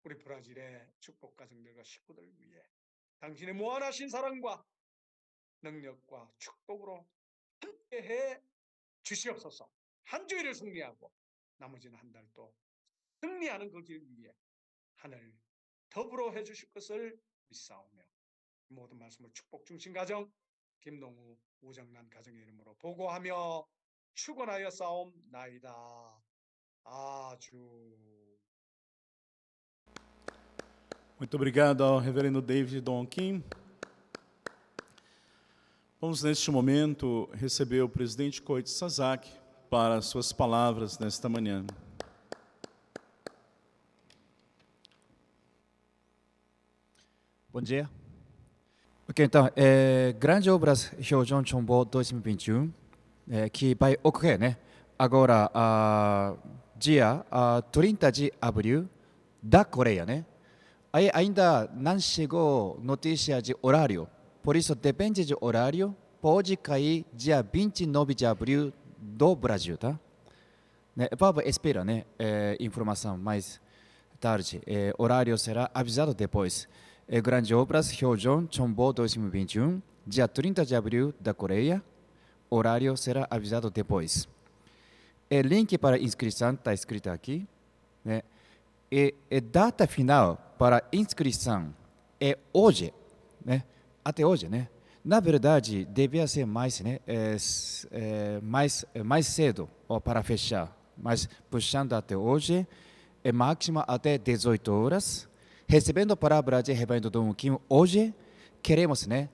우리 브라질의 축복 가정들과 식구들 위해 당신의 무한하신 사랑과 능력과 축복으로 함께해 주시옵소서. 한 주일을 승리하고 나머지는 한 달도 승리하는 그 길 위에 하늘 더불어 해주실 것을 믿사오며 모든 말씀을 축복 중심 가정 김동우 우정란 가정의 이름으로 보고하며 축원하여 싸움나이다. 아주. Muito obrigado ao reverendo David Don Kim. Vamos, neste momento, receber o presidente Koichi Sasaki para suas palavras nesta manhã. Bom dia. Ok, então, Grande Obras Hyojon Chombo 2021, que vai ocorrer, né? Agora, dia 30 de abril, da Coreia, né? Aí ainda não chegou notícia de horário, por isso depende de horário, pode cair dia 29 de abril do Brasil, tá? Né? Vamos esperar, né? Informação mais tarde, horário será avisado depois. Grande Obras Hyojon Chombo 2021, dia 30 de abril da Coreia, horário será avisado depois. Link para inscrição está escrito aqui, né? Data final para inscrição é hoje, né? Até hoje, né? Na verdade, devia ser mais, né? Mais cedo para fechar, mas puxando até hoje, máximo até 18 horas. Recebendo a palavra de Reverendo Dom Kim, hoje queremos, né,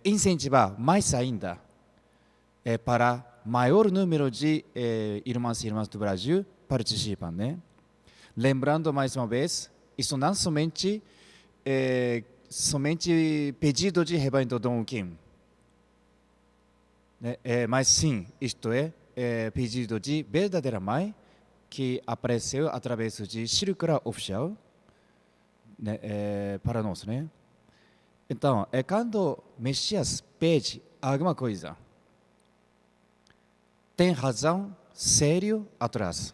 incentivar mais ainda para maior número de irmãos e irmãs do Brasil participam, né? Lembrando mais uma vez, isso não somente pedido de Reverendo Dom Kim, né? Mas sim, isto pedido de verdadeira mãe que apareceu através de Círculo Oficial, né, para nós, né? Então, quando Messias pede alguma coisa, tem razão sério atrás.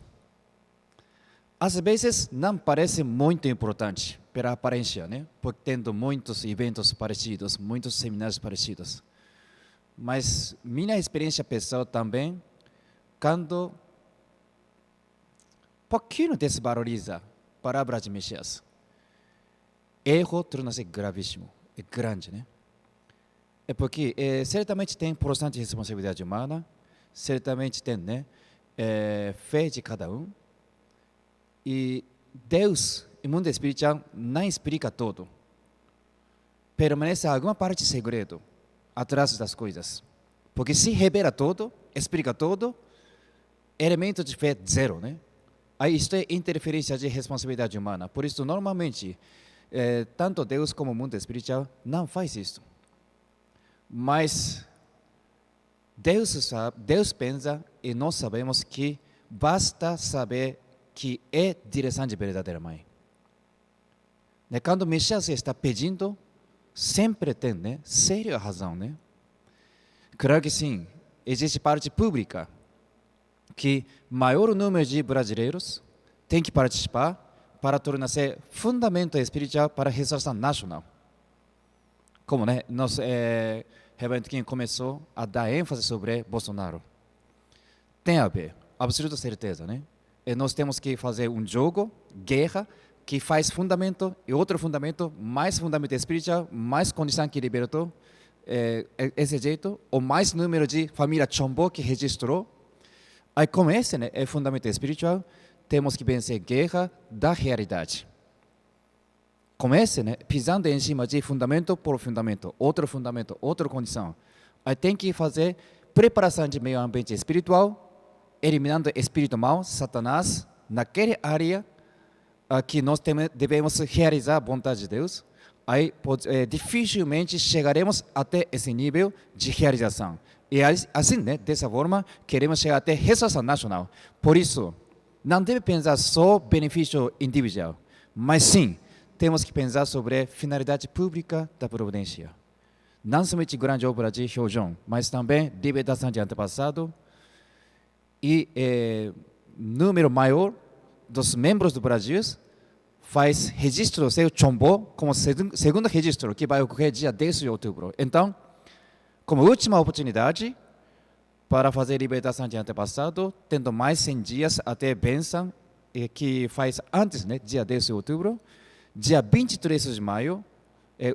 Às vezes não parece muito importante pela aparência, né? Porque tendo muitos eventos parecidos, muitos seminários parecidos. Mas minha experiência pessoal também, quando pouquinho desvaloriza a palavra de Messias, erro torna-se gravíssimo, é grande, né? É porque certamente tem porção de responsabilidade humana, certamente tem, né, fé de cada um. E Deus, no mundo espiritual, não explica tudo. Permanece alguma parte de segredo atrás das coisas. Porque se revela tudo, explica tudo, elemento de fé zero, né? Aí isto é interferência de responsabilidade humana. Por isso, normalmente, tanto Deus como o mundo espiritual não faz isso. Mas Deus sabe, Deus pensa e nós sabemos que basta saber que é direção de verdadeira mãe. Quando o Messias está pedindo, sempre tem, né, séria razão, né? Claro que sim, existe parte pública que maior número de brasileiros tem que participar para tornar-se fundamento espiritual para a restauração nacional. Como, né, nosso Reverendo Kim começou a dar ênfase sobre Bolsonaro. Tem a ver, absoluta certeza, né? E nós temos que fazer um jogo, guerra, que faz fundamento e outro fundamento, mais fundamento espiritual, mais condição que libertou esse jeito, ou mais número de família Chombo que registrou. Aí com esse, né, é fundamento espiritual, temos que vencer guerra da realidade. Com esse, né, pisando em cima de fundamento por fundamento, outra condição. Aí tem que fazer preparação de meio ambiente espiritual, eliminando espírito mau, Satanás, naquela área que nós devemos realizar a vontade de Deus, aí dificilmente chegaremos até esse nível de realização. E assim, né, dessa forma, queremos chegar até restauração nacional. Por isso, não deve pensar só benefício individual, mas sim, temos que pensar sobre a finalidade pública da providência. Não somente grande obra de Hyojong, mas também libertação de antepassado, e número maior dos membros do Brasil faz registro do seu Chombo como segundo registro, que vai ocorrer dia 10 de outubro. Então, como última oportunidade para fazer libertação de antepassado, tendo mais 100 dias até a bênção, que faz antes, né, dia 10 de outubro, dia 23 de maio,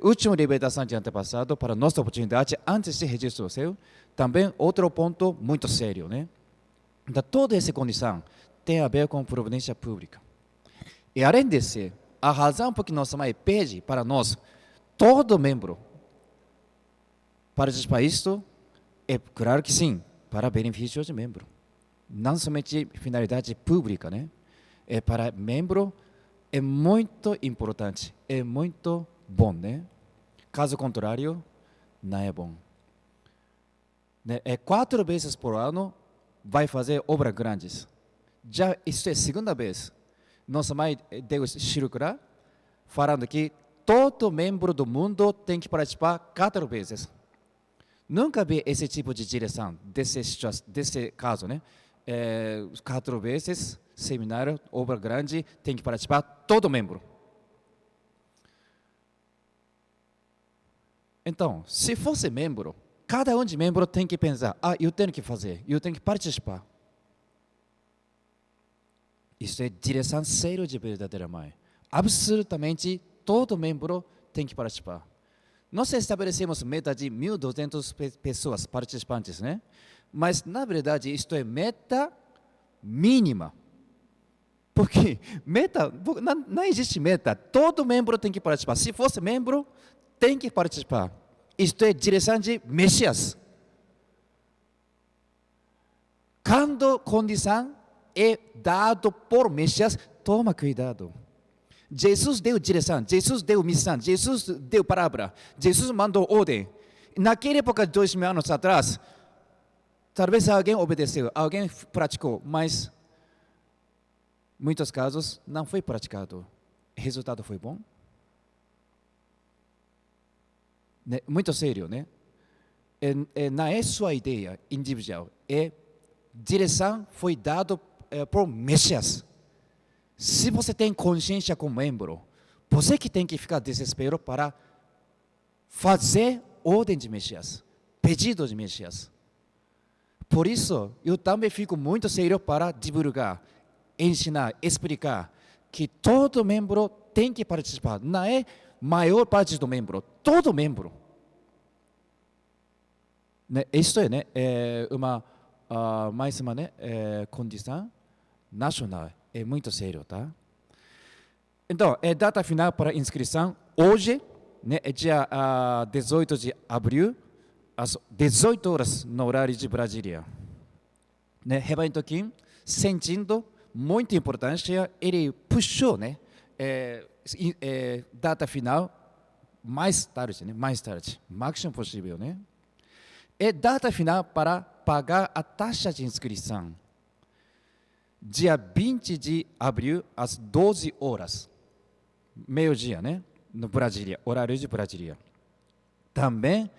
última libertação de antepassado para nossa oportunidade antes de registro seu. Também outro ponto muito sério, né? Então, toda essa condição tem a ver com providência pública. E além disso, a razão por que nossa mãe pede para nós, todo membro, participar disto, é claro que sim, para benefício de membro. Não somente finalidade pública, né? É para membro, é muito importante, é muito bom, né? Caso contrário, não é bom. Né? 4 vezes por ano, vai fazer obras grandes. Já isso é a segunda vez. Nossa mãe deu circular, falando que todo membro do mundo tem que participar 4 vezes. Nunca vi esse tipo de direção, desse caso, né? 4 vezes, seminário, obra grande, tem que participar todo membro. Então, se fosse membro, cada um de membro tem que pensar, eu tenho que fazer, eu tenho que participar. Isso é direção séria de verdadeira mãe. Absolutamente todo membro tem que participar. Nós estabelecemos meta de 1.200 pessoas participantes, né? Mas, na verdade, isto é meta mínima. Porque meta, não existe meta. Todo membro tem que participar. Se fosse membro, tem que participar. Isto é direção de Messias. Quando condição é dado por Messias, toma cuidado. Jesus deu direção, Jesus deu missão, Jesus deu palavra, Jesus mandou ordem. Naquela época de 2000 anos atrás, talvez alguém obedeceu, alguém praticou, mas em muitos casos não foi praticado. O resultado foi bom? Muito sério, né? Não é sua ideia individual, direção foi dada por Messias. Se você tem consciência como membro, você que tem que ficar desespero para fazer ordem de Messias, pedido de Messias. Por isso, eu também fico muito sério para divulgar, ensinar, explicar que todo membro tem que participar. Não é maior parte do membro, todo membro. Né, isso é uma mais uma condição nacional. É muito sério, tá? Então, data final para inscrição hoje, né, é dia 18 de abril, às 18 horas no horário de Brasília. Né, Rebanho Kim, sentindo muita importância, ele puxou, né, data final mais tarde, máximo possível, né? E data final para pagar a taxa de inscrição. Dia 20 de abril, às 12 horas. Meio-dia, né? No Brasília, horário de Brasília. Também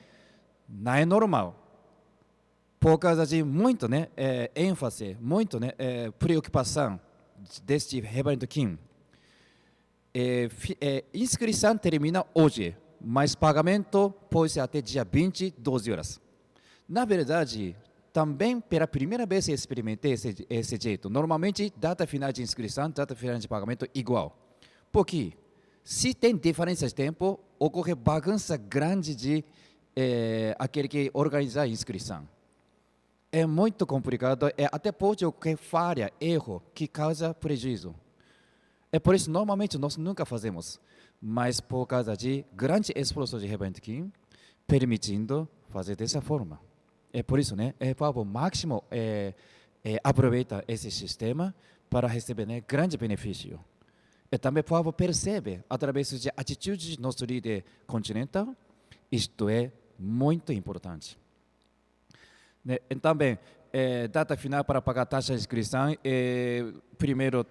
não é normal. Por causa de muito, né, ênfase, muito, né, preocupação deste Reverendo Kim. Inscrição termina hoje, mas pagamento pode ser até dia 20, 12 horas. Na verdade, também pela primeira vez experimentei esse jeito. Normalmente, data final de inscrição, data final de pagamento igual. Porque se tem diferença de tempo, ocorre bagunça grande de aquele que organiza a inscrição. É muito complicado, até pode ocorrer falha, erro, que causa prejuízo. É por isso, normalmente, nós nunca fazemos. Mas por causa de grande esforço de Reverendo Kim, permitindo fazer dessa forma. É por isso, né, por favor, máximo aproveita esse sistema para receber, né, grande benefício. E também, por favor, percebe, através de atitude do nosso líder continental, isto é muito importante. Né, e também, data final para pagar a taxa de inscrição, primeiro,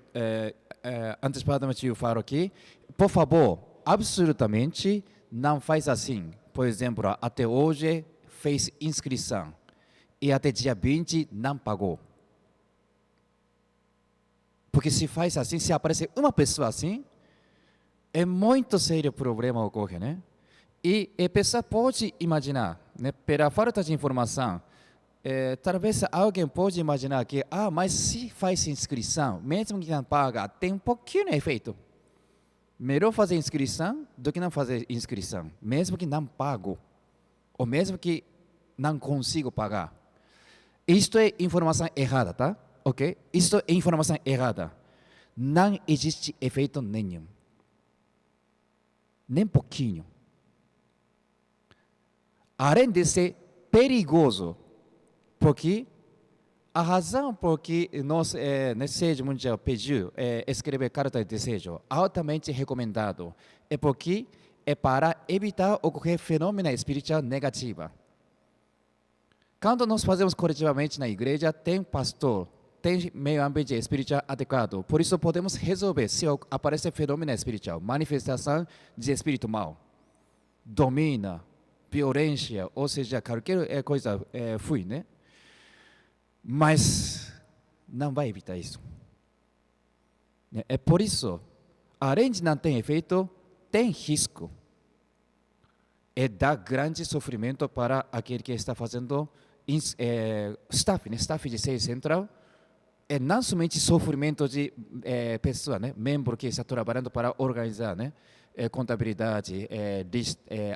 antecipadamente eu falo aqui, por favor, absolutamente não faz assim. Por exemplo, até hoje, fez inscrição e até dia 20 não pagou. Porque se faz assim, se aparece uma pessoa assim, é muito sério problema ocorre, né? E a pessoa pode imaginar, né, pela falta de informação, talvez alguém pode imaginar que, mas se faz inscrição, mesmo que não paga, tem um pouquinho de efeito. Melhor fazer inscrição do que não fazer inscrição, mesmo que não pago, ou mesmo que não consigo pagar. Isto é informação errada, tá? Ok? Isto é informação errada. Não existe efeito nenhum. Nem pouquinho. Além de ser perigoso, porque a razão por que nós, nesse Sede Mundial, pediu escrever carta de desejo, altamente recomendado, é porque é para evitar ocorrer fenômeno espiritual negativo. Quando nós fazemos coletivamente na igreja, tem pastor, tem meio ambiente espiritual adequado. Por isso, podemos resolver se aparecer fenômeno espiritual, manifestação de espírito mal, domina, violência, ou seja, qualquer coisa fui, né? Mas não vai evitar isso. É por isso, além de não ter efeito, tem risco. É dar grande sofrimento para aquele que está fazendo staff, né? Staff de sede central. É não somente sofrimento de pessoa, né? Membro que está trabalhando para organizar, né? Contabilidade,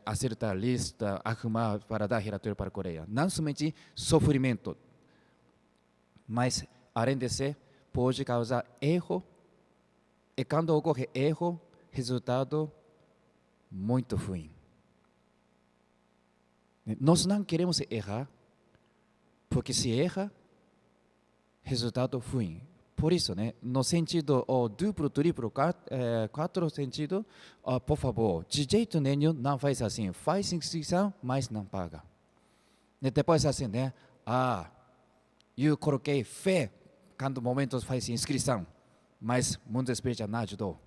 acertar lista, arrumar para dar relatório para a Coreia. Não somente sofrimento, mas, além de ser, pode causar erro. E quando ocorre erro, resultado muito ruim. Nós não queremos errar, porque se erra, resultado ruim. Por isso, né, no sentido duplo, triplo, quatro sentidos, por favor, de jeito nenhum não faz assim. Faz inscrição, mas não paga. E depois assim, né, eu coloquei fé quando o momento faz inscrição, mas o mundo espiritual não ajudou.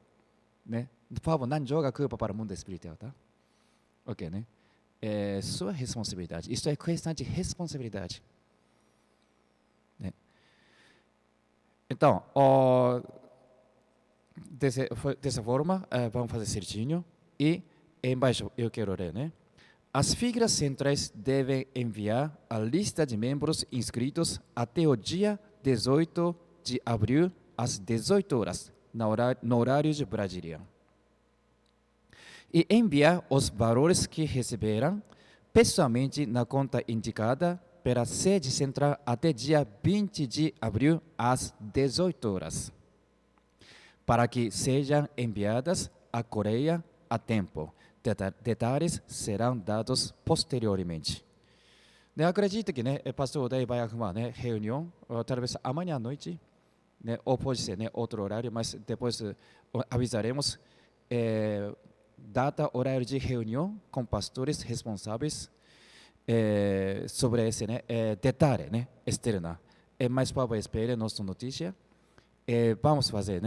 Né? Por favor, não joga a culpa para o mundo espiritual, tá? Ok, né? É sua responsabilidade. Isso é questão de responsabilidade. Né? Então, dessa forma, vamos fazer certinho. E embaixo eu quero ler, né? As figuras centrais devem enviar a lista de membros inscritos até o dia 18 de abril, às 18 horas, no horário de Brasília. E enviar os valores que receberão pessoalmente na conta indicada pela sede central até dia 20 de abril, às 18 horas, para que sejam enviadas à Coreia a tempo. Detalhes serão dados posteriormente. Acredito que pastor Oday vai arrumar reunião, talvez amanhã à noite, ou pode ser outro horário, mas depois avisaremos data, horário de reunião com pastores responsáveis sobre esse detalhe externo. Mas para esperar nossa notícia, vamos fazer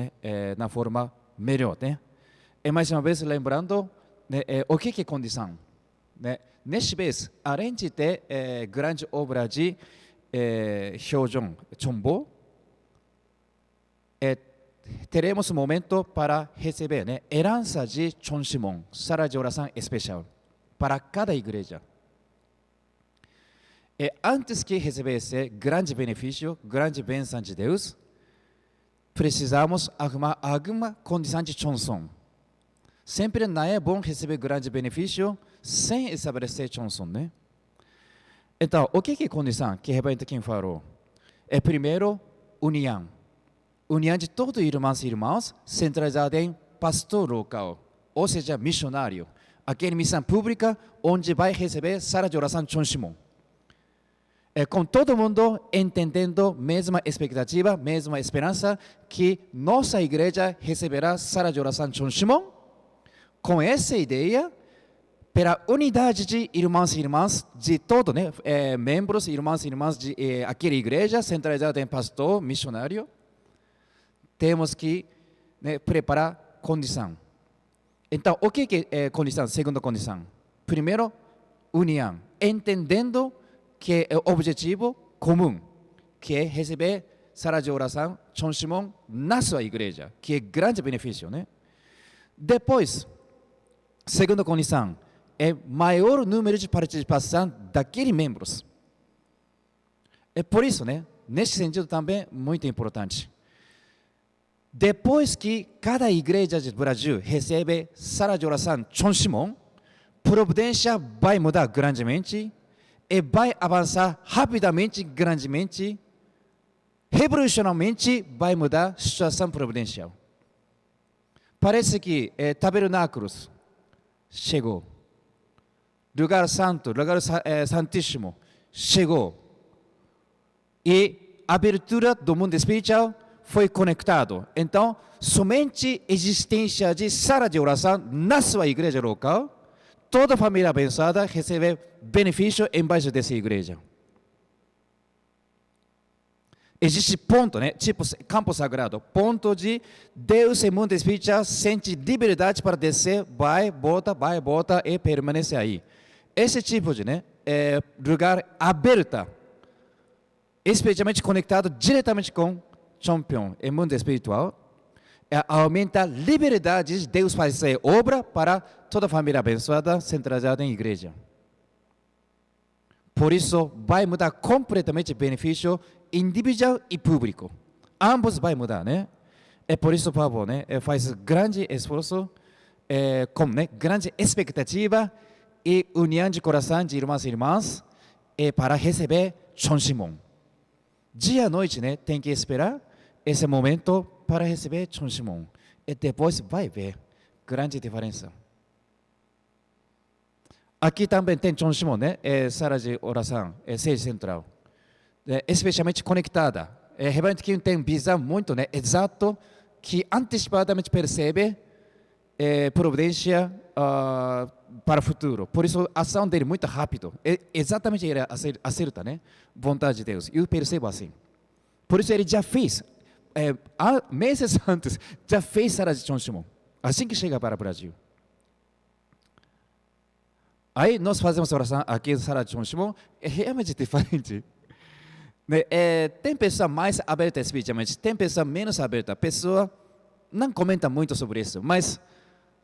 na forma melhor. E mais uma vez lembrando, o que é condição? Neste vez, além de ter grande obra de Hyojeon Chonbo, teremos momento para receber herança de Chon Shimon, sala de oração especial, para cada igreja. Antes que receber esse grande benefício, grande bênção de Deus, precisamos arrumar alguma condição de Chonson. Sempre não é bom receber grande benefício sem estabelecer Chonson, né? Então, o que é condição que Rebenta Kim falou? Primeiro, união. União de todos os irmãos e irmãs centralizada em pastor local, ou seja, missionário. Aquela missão pública onde vai receber sala de oração Chon Shimon. Com todo mundo entendendo mesma expectativa, mesma esperança que nossa igreja receberá sala de oração Chon Shimon. Com essa ideia, pela unidade de irmãos e irmãs de todos, membros, irmãos e irmãs de aquela igreja centralizada em pastor, missionário, temos que preparar condição. Então, o que é condição? Segunda condição. Primeiro, união. Entendendo que é o objetivo comum, que é receber sala de oração Chon Shimon na sua igreja, que é grande benefício, Depois, segunda condição, é maior número de participação daqueles membros. Por isso, nesse sentido também muito importante. Depois que cada igreja do Brasil recebe sala de oração Chon Shimon, providência vai mudar grandemente e vai avançar rapidamente, grandemente, revolucionalmente vai mudar a situação providencial. Parece que tabernáculos chegou. Lugar santo, lugar santíssimo chegou. E a abertura do mundo espiritual foi conectado. Então, somente a existência de sala de oração na sua igreja local, toda a família abençoada recebe benefício embaixo dessa igreja. Existe ponto, tipo campo sagrado, ponto de Deus e mundo espiritual sente liberdade para descer, vai, volta e permanece aí. Esse tipo de lugar aberto, espiritualmente conectado diretamente com Chonpyon, e mundo espiritual, aumenta a liberdade de Deus fazer obra para toda a família abençoada centralizada em igreja. Por isso, vai mudar completamente o benefício individual e público. Ambos vai mudar, É por isso, Pablo, faz grande esforço, com grande expectativa e união de coração de irmãos e irmãs, para receber Chon Shimon. Dia e noite, tem que esperar esse momento para receber Chon Shimon. E depois vai ver grande diferença. Aqui também tem Chon Shimon, sala de oração, sede central. Especialmente conectada. Rebenta Kim tem visão muito exato, que antecipadamente percebe providência para o futuro. Por isso, a ação dele é muito rápido. Exatamente ele acerta, vontade de Deus. Eu percebo assim. Por isso, ele já fez, meses antes, já fez sala de Chon Shimon, assim que chega para o Brasil. Aí nós fazemos oração aqui na sala de Chon Shimon, é realmente diferente. Tem pessoa mais aberta espiritualmente, tem pessoa menos aberta. Pessoa não comenta muito sobre isso, mas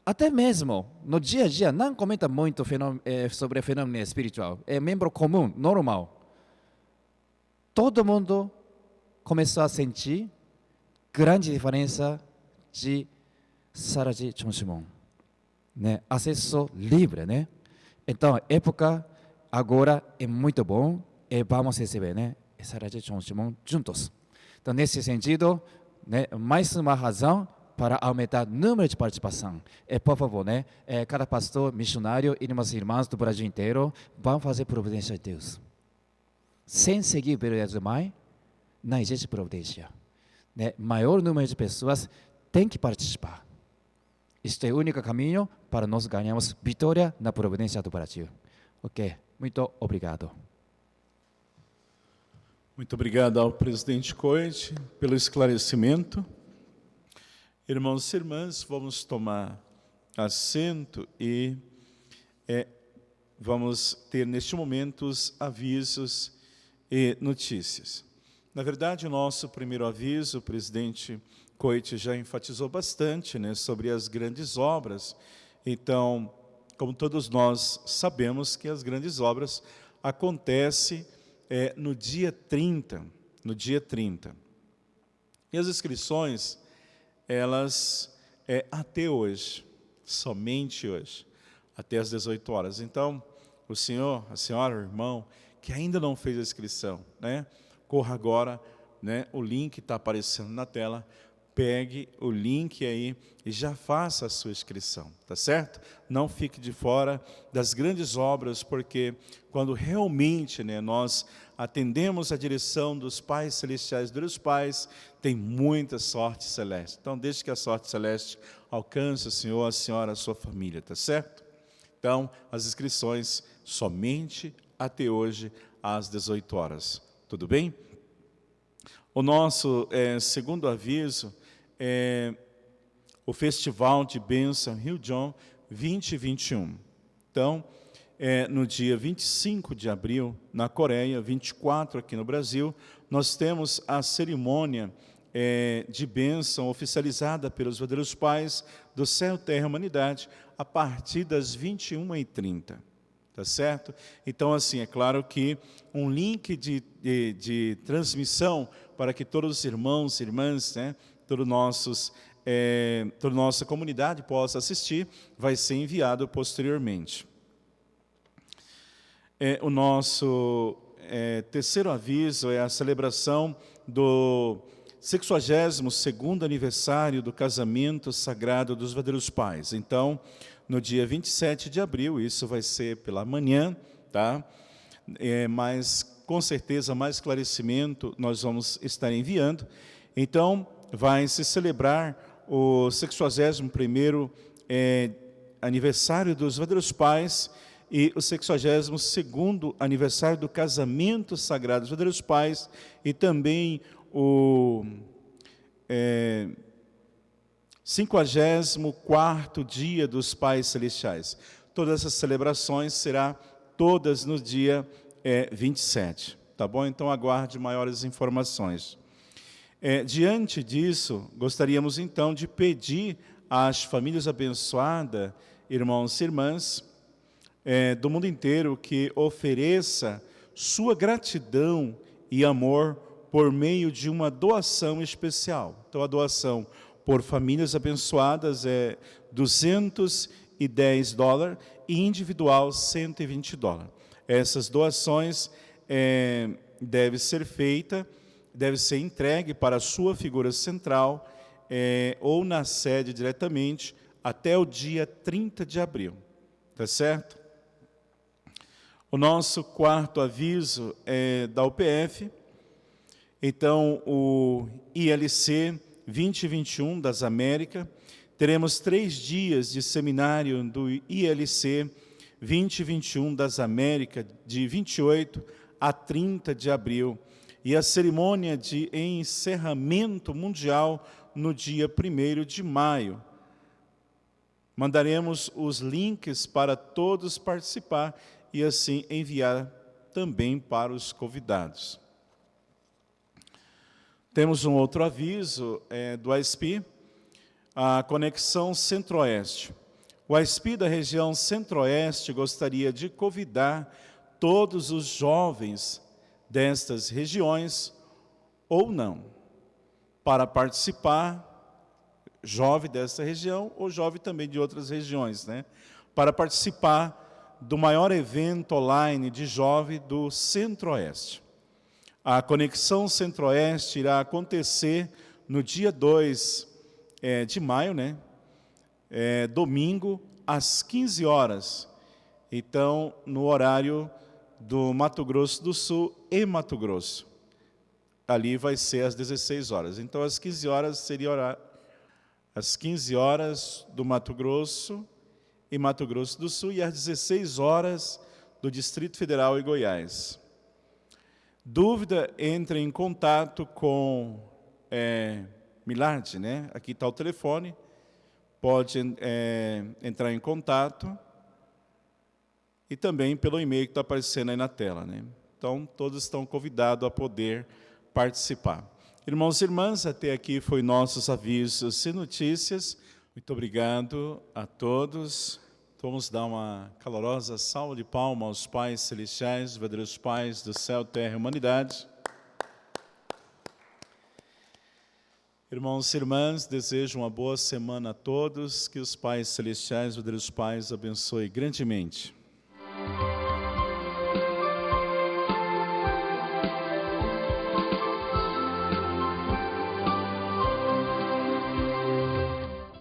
até mesmo no dia a dia não comenta muito sobre o fenômeno espiritual. É membro comum, normal. Todo mundo começou a sentir grande diferença de sala de Chonshimon, né? Acesso livre, né? Então, época agora é muito bom e vamos receber, né? Sala de Chonshimon juntos. Então, nesse sentido, né, mais uma razão para aumentar o número de participação. E, por favor, né, cada pastor, missionário, irmãos e irmãs do Brasil inteiro vão fazer providência de Deus. Sem seguir o vereador do Mai, não existe providência. Né? Maior número de pessoas tem que participar. Este é o único caminho para nós ganharmos vitória na providência do Brasil. Ok, muito obrigado. Muito obrigado ao presidente Coit pelo esclarecimento. Irmãos e irmãs, vamos tomar assento e vamos ter neste momento os avisos e notícias. Na verdade, o nosso primeiro aviso, o presidente Coit já enfatizou bastante, né, sobre as grandes obras. Então, como todos nós sabemos que as grandes obras acontecem no dia 30. E as inscrições, elas até hoje, somente hoje, até às 18 horas. Então, o senhor, a senhora, o irmão, que ainda não fez a inscrição, né, corra agora, né, o link está aparecendo na tela, pegue o link aí e já faça a sua inscrição, tá certo? Não fique de fora das grandes obras, porque quando realmente, né, nós atendemos a direção dos pais celestiais, dos pais, tem muita sorte celeste. Então, deixe que a sorte celeste alcance o senhor, a senhora, a sua família, tá certo? Então, as inscrições somente até hoje, às 18 horas. Tudo bem? O nosso segundo aviso é o Festival de Bênção Rio John 2021. Então, no dia 25 de abril, na Coreia, 24 aqui no Brasil, nós temos a cerimônia de bênção oficializada pelos verdadeiros pais do céu, terra e humanidade, a partir das 21h30. Tá certo? Então, assim, é claro que um link de transmissão para que todos os irmãos e irmãs, né, toda nossa comunidade possa assistir, vai ser enviado posteriormente. O nosso terceiro aviso é a celebração do 62º aniversário do casamento sagrado dos verdadeiros pais. Então, no dia 27 de abril, isso vai ser pela manhã, tá? Mas, com certeza, mais esclarecimento nós vamos estar enviando. Então, vai se celebrar o 61º aniversário dos verdadeiros pais e o 62º aniversário do casamento sagrado dos verdadeiros pais e também o 54º dia dos pais celestiais. Todas essas celebrações serão todas no dia 27, tá bom? Então aguarde maiores informações. Diante disso, gostaríamos então de pedir às famílias abençoadas, irmãos e irmãs, do mundo inteiro, que ofereça sua gratidão e amor por meio de uma doação especial. Então a doação por famílias abençoadas é $210 e individual $120. Essas doações devem ser feitas, deve ser entregue para a sua figura central ou na sede diretamente até o dia 30 de abril. Tá certo? O nosso quarto aviso é da UPF. Então, o ILC 2021 das Américas, teremos 3 dias de seminário do ILC 2021 das Américas, de 28 a 30 de abril, e a cerimônia de encerramento mundial no dia 1º de maio. Mandaremos os links para todos participar e assim enviar também para os convidados. Temos um outro aviso do ASP. a conexão Centro-Oeste. O ASP da região Centro-Oeste gostaria de convidar todos os jovens destas regiões, ou não, para participar, jovem desta região ou jovem também de outras regiões, né? Para participar do maior evento online de jovem do Centro-Oeste. A conexão Centro-Oeste irá acontecer no dia 2 de maio, né? Domingo, às 15 horas. Então, no horário do Mato Grosso do Sul e Mato Grosso. Ali vai ser às 16 horas. Então, às 15 horas seria às 15 horas do Mato Grosso e Mato Grosso do Sul e às 16 horas do Distrito Federal e Goiás. Dúvida, entre em contato com Milard, né? Aqui está o telefone, pode entrar em contato e também pelo e-mail que está aparecendo aí na tela, né? Então, todos estão convidados a poder participar. Irmãos e irmãs, até aqui foi nossos avisos e notícias. Muito obrigado a todos. Vamos dar uma calorosa salva de palmas aos pais celestiais, verdadeiros pais do céu, terra e humanidade. Irmãos e irmãs, desejo uma boa semana a todos, que os pais celestiais, verdadeiros pais, abençoe grandemente.